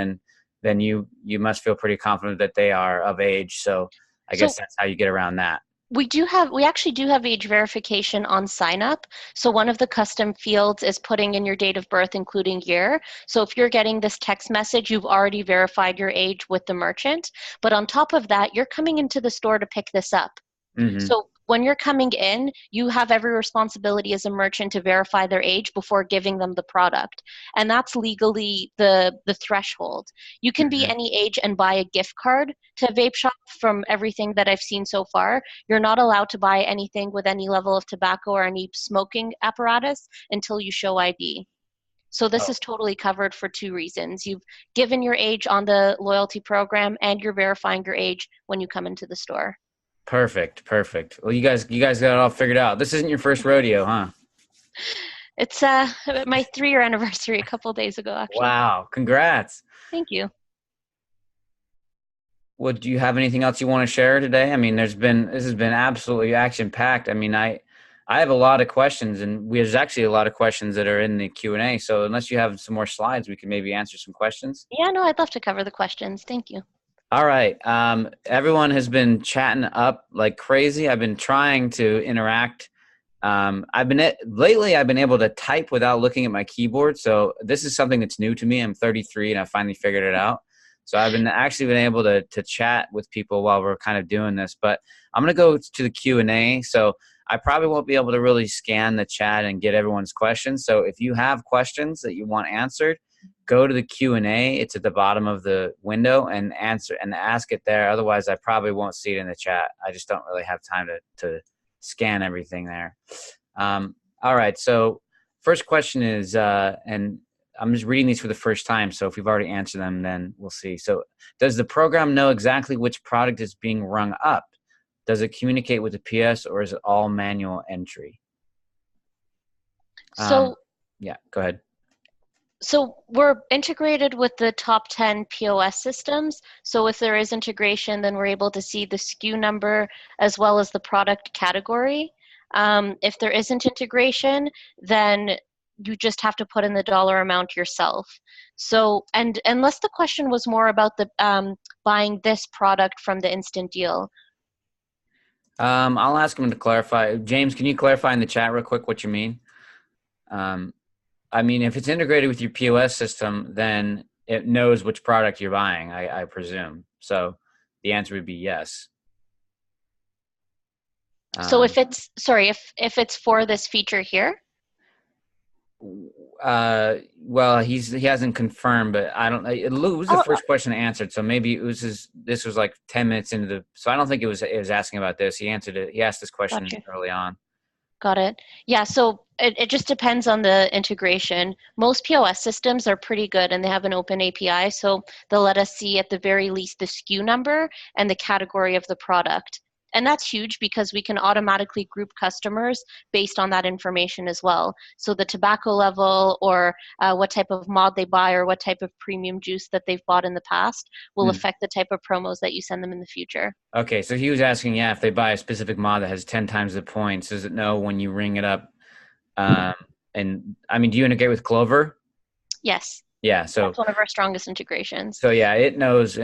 then you must feel pretty confident that they are of age. So I guess So that's how you get around that. we actually do have age verification on sign up. So one of the custom fields is putting in your date of birth, including year. So if you're getting this text message, you've already verified your age with the merchant. But on top of that, you're coming into the store to pick this up. Hmm. So when you're coming in, you have every responsibility as a merchant to verify their age before giving them the product. And that's legally the threshold. You can be Hmm. any age and buy a gift card to a vape shop. From everything that I've seen so far, you're not allowed to buy anything with any level of tobacco or any smoking apparatus until you show ID. So this Oh, is totally covered for two reasons. You've given your age on the loyalty program and you're verifying your age when you come into the store. perfect, perfect. Well, you guys got it all figured out. This isn't your first rodeo, huh? It's my 3-year anniversary a couple days ago, actually. Wow, congrats. Thank you. Well, do you have anything else you want to share today? I mean, this has been absolutely action packed. I mean, I have a lot of questions, and there's actually a lot of questions that are in the Q&A. So unless you have some more slides, we can maybe answer some questions. Yeah, no, I'd love to cover the questions. Thank you. All right. Everyone has been chatting up like crazy. I've been trying to interact Lately I've been able to type without looking at my keyboard. So this is something that's new to me. I'm 33 and I finally figured it out. So I've been able to chat with people while we're kind of doing this, but I'm going to go to the Q&A. So I probably won't be able to really scan the chat and get everyone's questions. So if you have questions that you want answered, go to the Q&A. It's at the bottom of the window and ask it there. Otherwise, I probably won't see it in the chat. I just don't really have time to scan everything there. All right. So first question is, and I'm just reading these for the first time. So if we've already answered them, then we'll see. So does the program know exactly which product is being rung up? Does it communicate with the PS, or is it all manual entry? So yeah, go ahead. So we're integrated with the top 10 POS systems. So if there is integration, then we're able to see the SKU number as well as the product category. If there isn't integration, then you just have to put in the dollar amount yourself. So, and unless the question was more about the buying this product from the instant deal. I'll ask him to clarify. James, can you clarify in the chat real quick what you mean? I mean, if it's integrated with your POS system, then it knows which product you're buying, I presume. So the answer would be yes. So if it's, sorry, if it's for this feature here? Well, he hasn't confirmed, but I don't know. It was the first question answered, so maybe this was like 10 minutes into the, so I don't think it was asking about this. He answered it. He asked this question early on. Got it. Yeah, so it just depends on the integration. Most POS systems are pretty good and they have an open API, so they'll let us see at the very least the SKU number and the category of the product. And that's huge because we can automatically group customers based on that information as well. So the tobacco level or what type of mod they buy or what type of premium juice that they've bought in the past will affect the type of promos that you send them in the future. Okay, so he was asking, if they buy a specific mod that has 10 times the points, does it know when you ring it up? And I mean, do you integrate with Clover? Yes. Yeah, so that's one of our strongest integrations. So yeah, it knows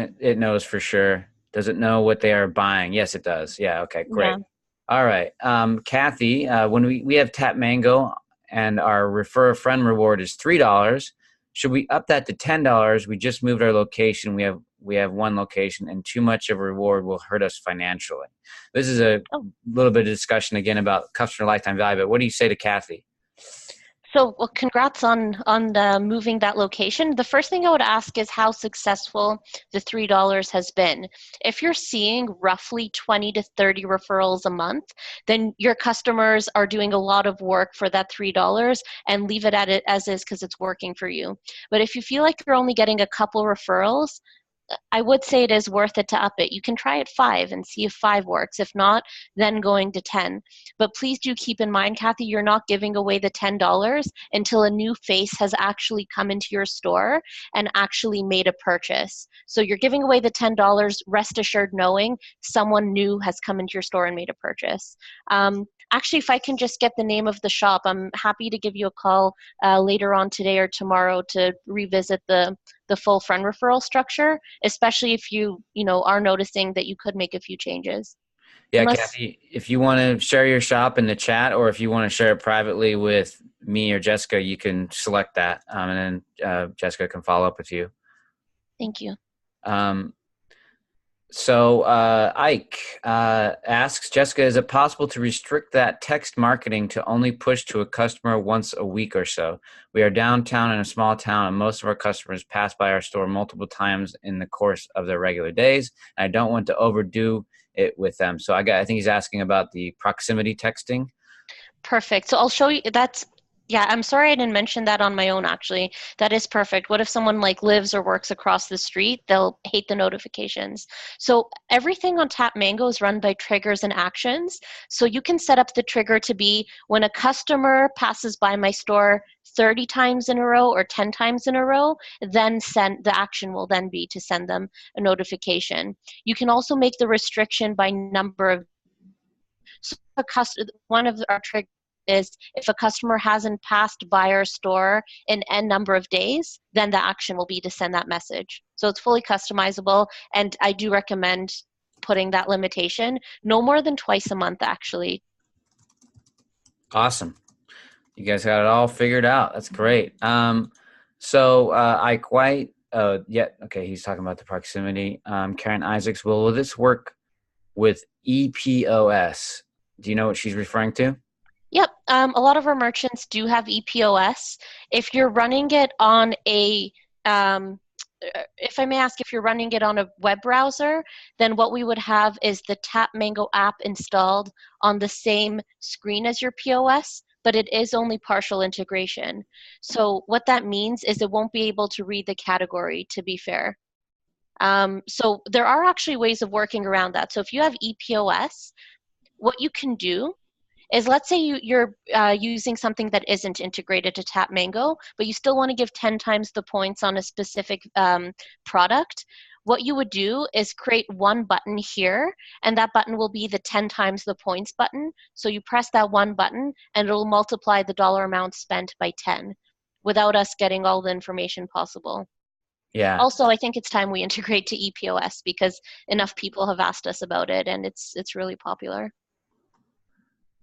for sure. Does it know what they are buying? Yes, it does. Yeah. Okay. Great. Yeah. All right. Kathy, when we have TapMango and our refer a friend reward is $3, should we up that to $10? We just moved our location. We have one location, and too much of a reward will hurt us financially. This is a little bit of discussion again about customer lifetime value. But what do you say to Kathy? So, well, congrats on moving that location. The first thing I would ask is how successful the $3 has been. If you're seeing roughly 20 to 30 referrals a month, then your customers are doing a lot of work for that $3 and leave it at it as is because it's working for you. But if you feel like you're only getting a couple referrals, I would say it is worth it to up it. You can try at 5 and see if 5 works. If not, then going to 10. But please do keep in mind, Kathy, you're not giving away the $10 until a new face has actually come into your store and actually made a purchase. So you're giving away the $10, rest assured knowing someone new has come into your store and made a purchase. Actually, if I can just get the name of the shop, I'm happy to give you a call later on today or tomorrow to revisit the full friend referral structure, especially if you are noticing that you could make a few changes. Yeah, Kathy, if you want to share your shop in the chat, or if you want to share it privately with me or Jessica, you can select that, and then Jessica can follow up with you. Thank you. So Ike asks, Jessica, is it possible to restrict that text marketing to only push to a customer once a week or so? We are downtown in a small town, and most of our customers pass by our store multiple times in the course of their regular days. And I don't want to overdo it with them. So I think he's asking about the proximity texting. Perfect. So I'll show you. Yeah, I'm sorry I didn't mention that on my own, actually. That is perfect. What if someone lives or works across the street? They'll hate the notifications. So everything on TapMango is run by triggers and actions. So you can set up the trigger to be when a customer passes by my store 30 times in a row or 10 times in a row, then the action will then be to send them a notification. You can also make the restriction by number of. So one of our triggers is if a customer hasn't passed by our store in N number of days, then the action will be to send that message. So it's fully customizable, and I do recommend putting that limitation no more than twice a month, actually. Awesome. You guys got it all figured out. That's great. I quite yeah, okay, he's talking about the proximity. Karen Isaacs, will this work with EPOS? Do you know what she's referring to? Yep, a lot of our merchants do have EPOS. If you're running it on if I may ask, if you're running it on a web browser, then what we would have is the TapMango app installed on the same screen as your POS, but it is only partial integration. So what that means is it won't be able to read the category, to be fair. So there are actually ways of working around that. So if you have EPOS, what you can do is, let's say you're using something that isn't integrated to TapMango, but you still want to give 10 times the points on a specific product. What you would do is create one button here, and that button will be the 10 times the points button. So you press that one button, and it'll multiply the dollar amount spent by 10 without us getting all the information possible. Yeah. Also, I think it's time we integrate to EPOS because enough people have asked us about it, and it's really popular.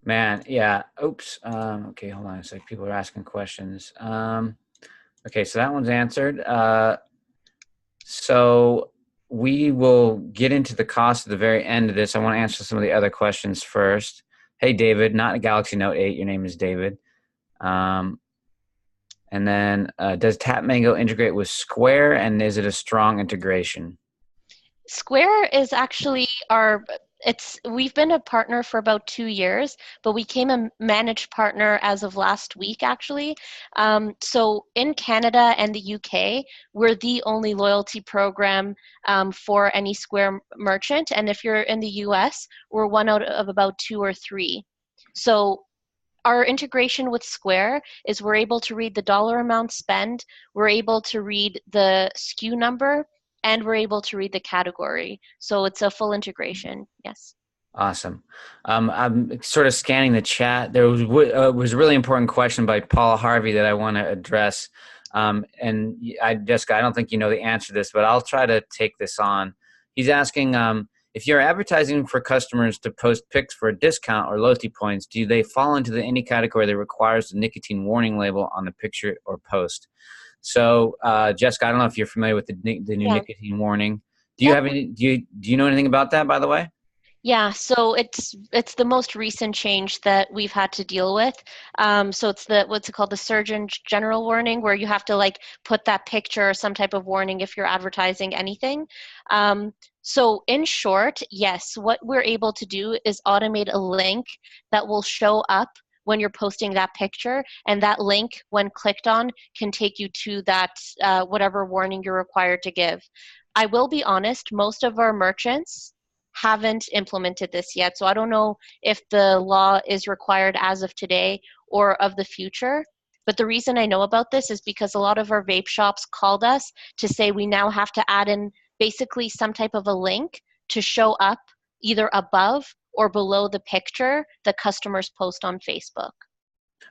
Man, yeah. Oops. Okay, hold on a sec. People are asking questions. Okay, so that one's answered. So we will get into the cost at the very end of this. I want to answer some of the other questions first. Hey, David, not a Galaxy Note 8. Your name is David. Um, and then does TapMango integrate with Square, and is it a strong integration? Square is actually we've been a partner for about 2 years, but we became a managed partner as of last week, actually. So in Canada and the UK, we're the only loyalty program for any Square merchant. And if you're in the US, we're one out of about two or three. So our integration with Square is we're able to read the dollar amount spent, we're able to read the SKU number, and we're able to read the category. So it's a full integration, yes. Awesome. I'm sort of scanning the chat. There was a really important question by Paul Harvey that I want to address. Jessica, I don't think you know the answer to this, but I'll try to take this on. He's asking if you're advertising for customers to post pics for a discount or loyalty points, do they fall into any category that requires the nicotine warning label on the picture or post? So, Jessica, I don't know if you're familiar with the new Yeah. nicotine warning. Do you Yep. have any? Do you know anything about that, by the way? Yeah, so it's the most recent change that we've had to deal with. So it's the what's it called, the Surgeon General warning, where you have to like put that picture or some type of warning if you're advertising anything. So in short, yes, what we're able to do is automate a link that will show up when you're posting that picture, and that link, when clicked on, can take you to that whatever warning you're required to give. I will be honest, most of our merchants haven't implemented this yet. So I don't know if the law is required as of today or of the future. But the reason I know about this is because a lot of our vape shops called us to say we now have to add in basically some type of a link to show up either above or below the picture that customers post on Facebook.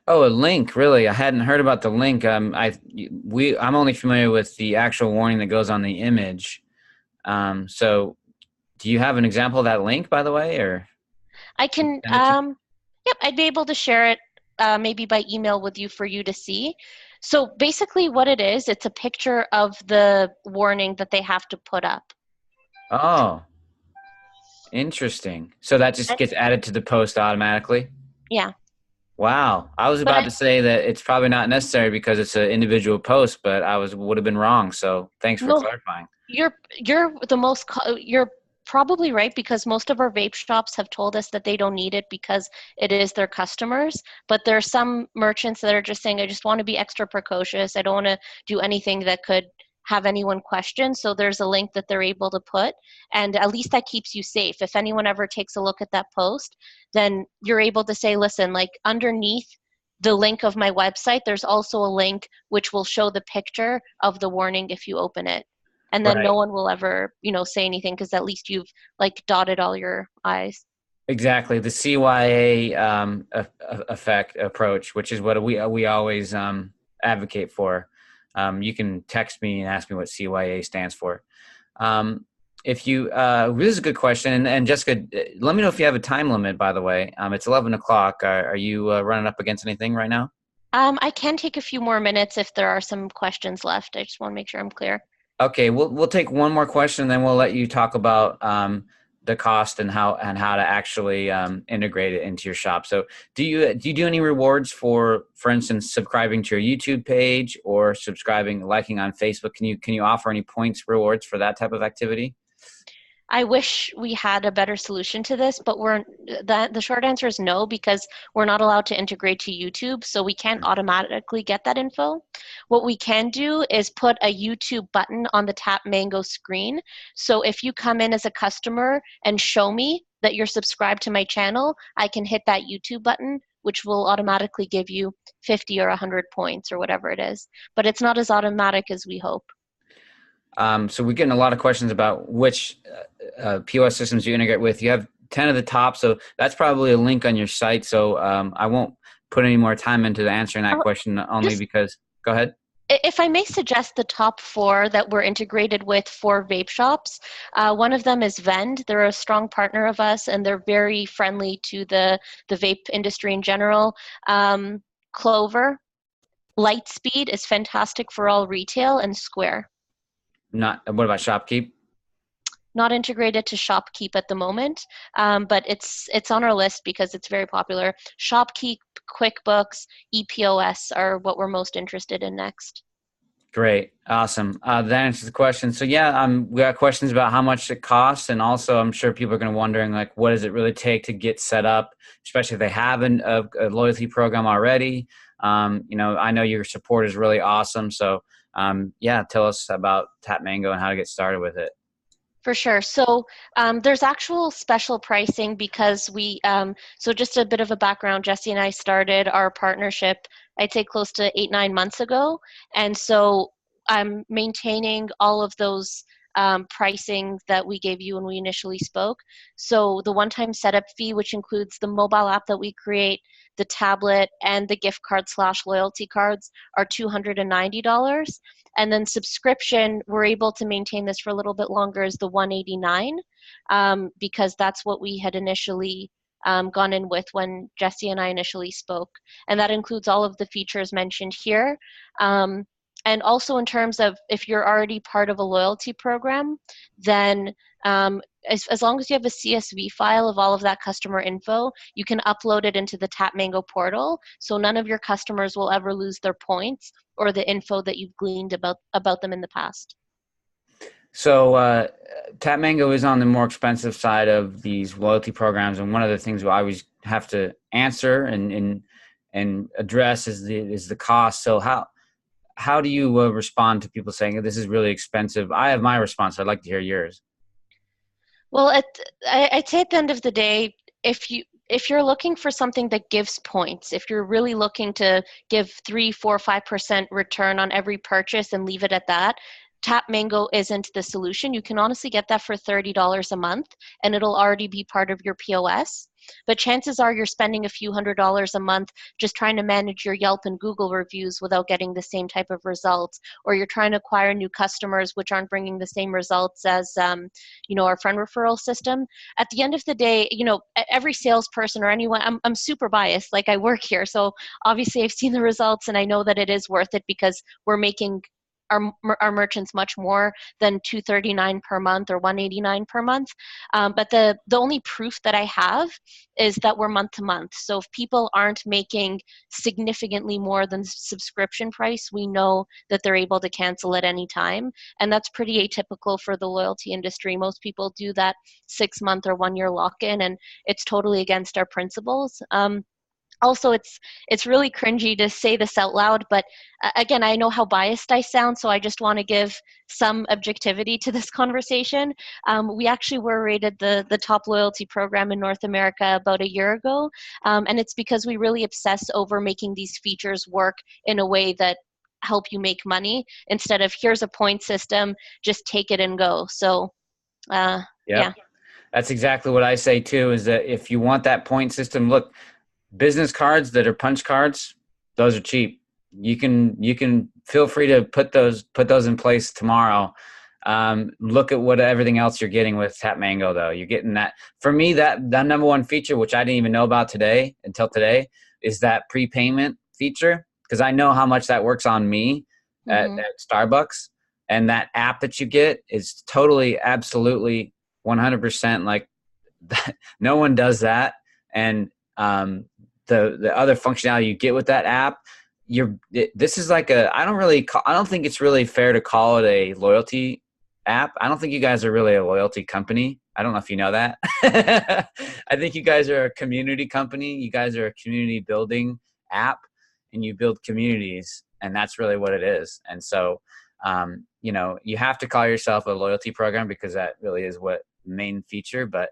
Oh, a link, really? I hadn't heard about the link. I'm only familiar with the actual warning that goes on the image. So do you have an example of that link, by the way, or I can, send it to me? yep, I'd be able to share it maybe by email with you for you to see. So basically, what it is, it's a picture of the warning that they have to put up. Oh, interesting. So that just And, gets added to the post automatically? yeah, Wow. I was but about to say that it's probably not necessary because it's an individual post, but would have been wrong. So thanks for no, clarifying. you're probably right, because most of our vape shops have told us that they don't need it because it is their customers. But there are some merchants that are just saying, I just want to be extra precocious. I don't want to do anything that could have anyone question. So there's a link that they're able to put, and at least that keeps you safe. If anyone ever takes a look at that post, then you're able to say, listen, like underneath the link of my website, there's also a link which will show the picture of the warning if you open it. And then no Right. one will ever, say anything because at least you've like dotted all your I's. Exactly, the CYA effect approach, which is what we always advocate for. You can text me and ask me what CYA stands for. Um, if you, this is a good question. And Jessica, let me know if you have a time limit, by the way. It's 11 o'clock. Are you running up against anything right now? I can take a few more minutes if there are some questions left. I just want to make sure I'm clear. Okay, we'll take one more question, and then we'll let you talk about the cost and how to actually integrate it into your shop. So, do you do any rewards for instance, subscribing to your YouTube page or subscribing, liking on Facebook? Can you offer any points rewards for that type of activity? I wish we had a better solution to this, but the short answer is no, because we're not allowed to integrate to YouTube, so we can't automatically get that info. What we can do is put a YouTube button on the TapMango screen. So if you come in as a customer and show me that you're subscribed to my channel, I can hit that YouTube button, which will automatically give you 50 or 100 points or whatever it is. But it's not as automatic as we hope. So we're getting a lot of questions about which POS systems you integrate with. You have 10 of the top, so that's probably a link on your site. So I won't put any more time into answering that question, only Just because, go ahead. If I may suggest the top four that we're integrated with for vape shops, one of them is Vend. They're a strong partner of us, and they're very friendly to the vape industry in general. Clover, Lightspeed is fantastic for all retail, and Square. Not, what about Shopkeep? Not integrated to Shopkeep at the moment, but it's on our list because it's very popular. Shopkeep, QuickBooks, EPOS are what we're most interested in next. Great. Awesome. That answers the question. So yeah, we got questions about how much it costs. And also I'm sure people are going to wondering, like, what does it really take to get set up, especially if they have a loyalty program already. I know your support is really awesome. So yeah, tell us about TapMango and how to get started with it. For sure. So there's actual special pricing because so just a bit of a background, Jesse and I started our partnership, I'd say close to 8, 9 months ago. And so I'm maintaining all of those pricing that we gave you when we initially spoke. So the one-time setup fee, which includes the mobile app that we create, the tablet, and the gift card / loyalty cards, are $290. And then subscription, we're able to maintain this for a little bit longer, is the $189, because that's what we had initially gone in with when Jesse and I initially spoke. And that includes all of the features mentioned here. And also in terms of if you're already part of a loyalty program, then as long as you have a CSV file of all of that customer info, you can upload it into the TapMango portal, so none of your customers will ever lose their points or the info that you've gleaned about them in the past. So TapMango is on the more expensive side of these loyalty programs, and one of the things we always have to answer and address is the cost. So how do you respond to people saying this is really expensive? I have my response. I'd like to hear yours. Well, I'd say at the end of the day, if you're looking for something that gives points, if you're really looking to give 3, 4, 5% return on every purchase and leave it at that, TapMango isn't the solution. You can honestly get that for $30 a month, and it'll already be part of your POS. But chances are you're spending a few $100s a month just trying to manage your Yelp and Google reviews without getting the same type of results, or you're trying to acquire new customers which aren't bringing the same results as our friend referral system. At the end of the day, every salesperson or anyone, I'm super biased, like I work here, so obviously I've seen the results and I know that it is worth it because we're making our merchants much more than $239 per month or $189 per month. But the only proof that I have is that we're month to month. So if people aren't making significantly more than the subscription price, we know that they're able to cancel at any time. And that's pretty atypical for the loyalty industry. Most people do that 6-month or 1-year lock-in, and it's totally against our principles. Also, it's really cringy to say this out loud, but again, I know how biased I sound, so I just want to give some objectivity to this conversation. We actually were rated the top loyalty program in North America about a year ago, and it's because we really obsess over making these features work in a way that help you make money instead of here's a point system, just take it and go. So, yeah. That's exactly what I say too, is that if you want that point system, look, business cards that are punch cards, those are cheap. You can feel free to put those in place tomorrow. Look at what everything else you're getting with TapMango, though. You're getting that. For me, that number one feature, which I didn't even know about until today, is that prepayment feature, because I know how much that works on me Mm-hmm. at Starbucks. And that app that you get is totally, absolutely, 100% like that. No one does that. And the other functionality you get with that app, this is like I don't think it's really fair to call it a loyalty app. I don't think you guys are really a loyalty company. I don't know if you know that. I think you guys are a community company. You guys are a community building app, and you build communities, and that's really what it is. And so, you have to call yourself a loyalty program because that really is what main feature, but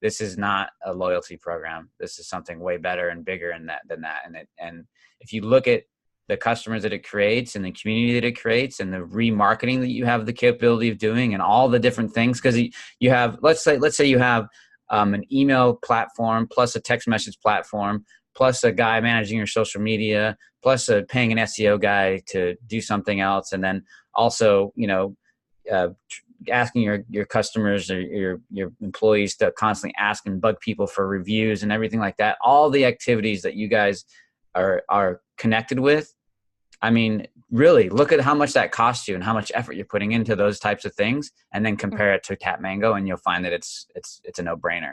this is not a loyalty program. This is something way better and bigger than that. And if you look at the customers that it creates and the community that it creates and the remarketing that you have the capability of doing and all the different things, because you have, let's say you have an email platform plus a text message platform plus a guy managing your social media plus paying an SEO guy to do something else, and then also asking your customers or your employees to constantly ask and bug people for reviews and everything like that. All the activities that you guys are connected with. I mean, really look at how much that costs you and how much effort you're putting into those types of things, and then compare it to TapMango, and you'll find that it's a no-brainer.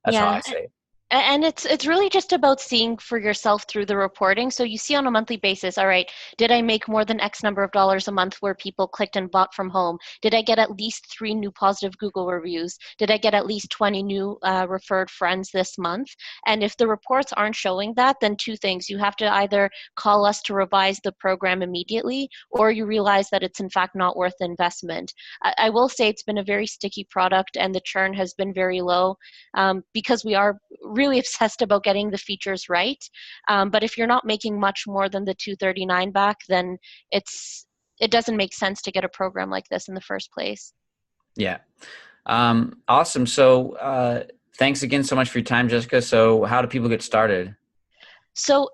That's how I Yeah. say it. And it's really just about seeing for yourself through the reporting. So you see on a monthly basis, all right, did I make more than X number of dollars a month where people clicked and bought from home? Did I get at least 3 new positive Google reviews? Did I get at least 20 new referred friends this month? And if the reports aren't showing that, then two things. You have to either call us to revise the program immediately, or you realize that it's in fact not worth the investment. I will say it's been a very sticky product, and the churn has been very low, because we are really obsessed about getting the features right. But if you're not making much more than the 239 back, then it doesn't make sense to get a program like this in the first place. Yeah. Awesome. So thanks again so much for your time, Jessica. So how do people get started? So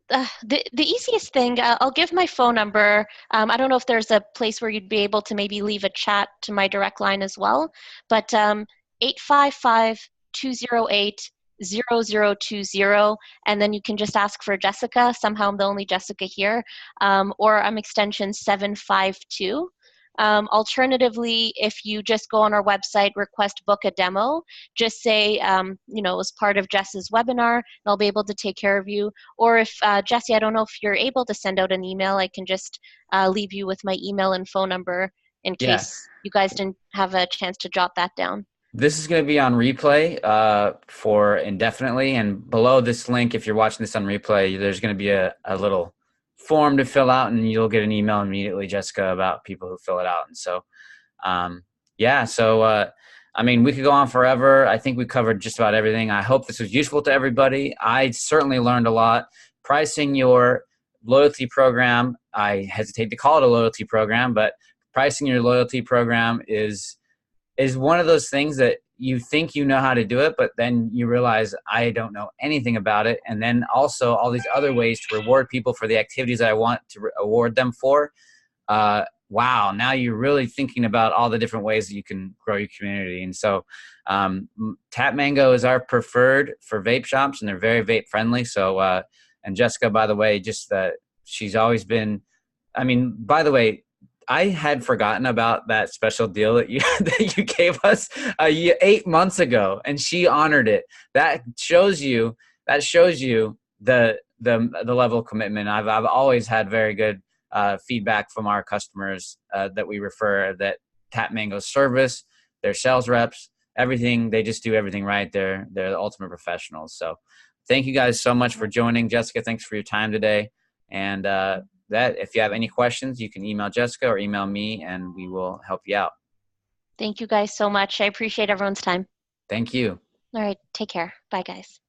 the easiest thing, I'll give my phone number. I don't know if there's a place where you'd be able to maybe leave a chat to my direct line as well, but 855 208 0020, and then you can just ask for Jessica. Somehow I'm the only Jessica here, or I'm extension 752. Alternatively, if you just go on our website, request book a demo, just say, as part of Jess's webinar, and I'll be able to take care of you. Or if, Jesse, I don't know if you're able to send out an email, I can just leave you with my email and phone number in Yeah. case you guys didn't have a chance to jot that down. This is going to be on replay for indefinitely. And below this link, if you're watching this on replay, there's going to be a little form to fill out, and you'll get an email immediately, Jessica, about people who fill it out. And so, I mean, we could go on forever. I think we covered just about everything. I hope this was useful to everybody. I certainly learned a lot. Pricing your loyalty program, I hesitate to call it a loyalty program, but pricing your loyalty program is one of those things that you think you know how to do it, but then you realize I don't know anything about it. And then also all these other ways to reward people for the activities I want to award them for. Wow, now you're really thinking about all the different ways that you can grow your community. And so TapMango is our preferred for vape shops, and they're very vape friendly. So, and Jessica, by the way, just that she's always been, I mean, by the way, I had forgotten about that special deal that you that you gave us 8 months ago, and she honored it. That shows you the level of commitment. I've always had very good feedback from our customers that we refer, that TapMango's service, their sales reps, everything, they just do everything right. They're the ultimate professionals. So thank you guys so much for joining. Jessica, thanks for your time today. And that if you have any questions, you can email Jessica or email me, and we will help you out. Thank you guys so much. I appreciate everyone's time. Thank you. All right, take care. Bye, guys.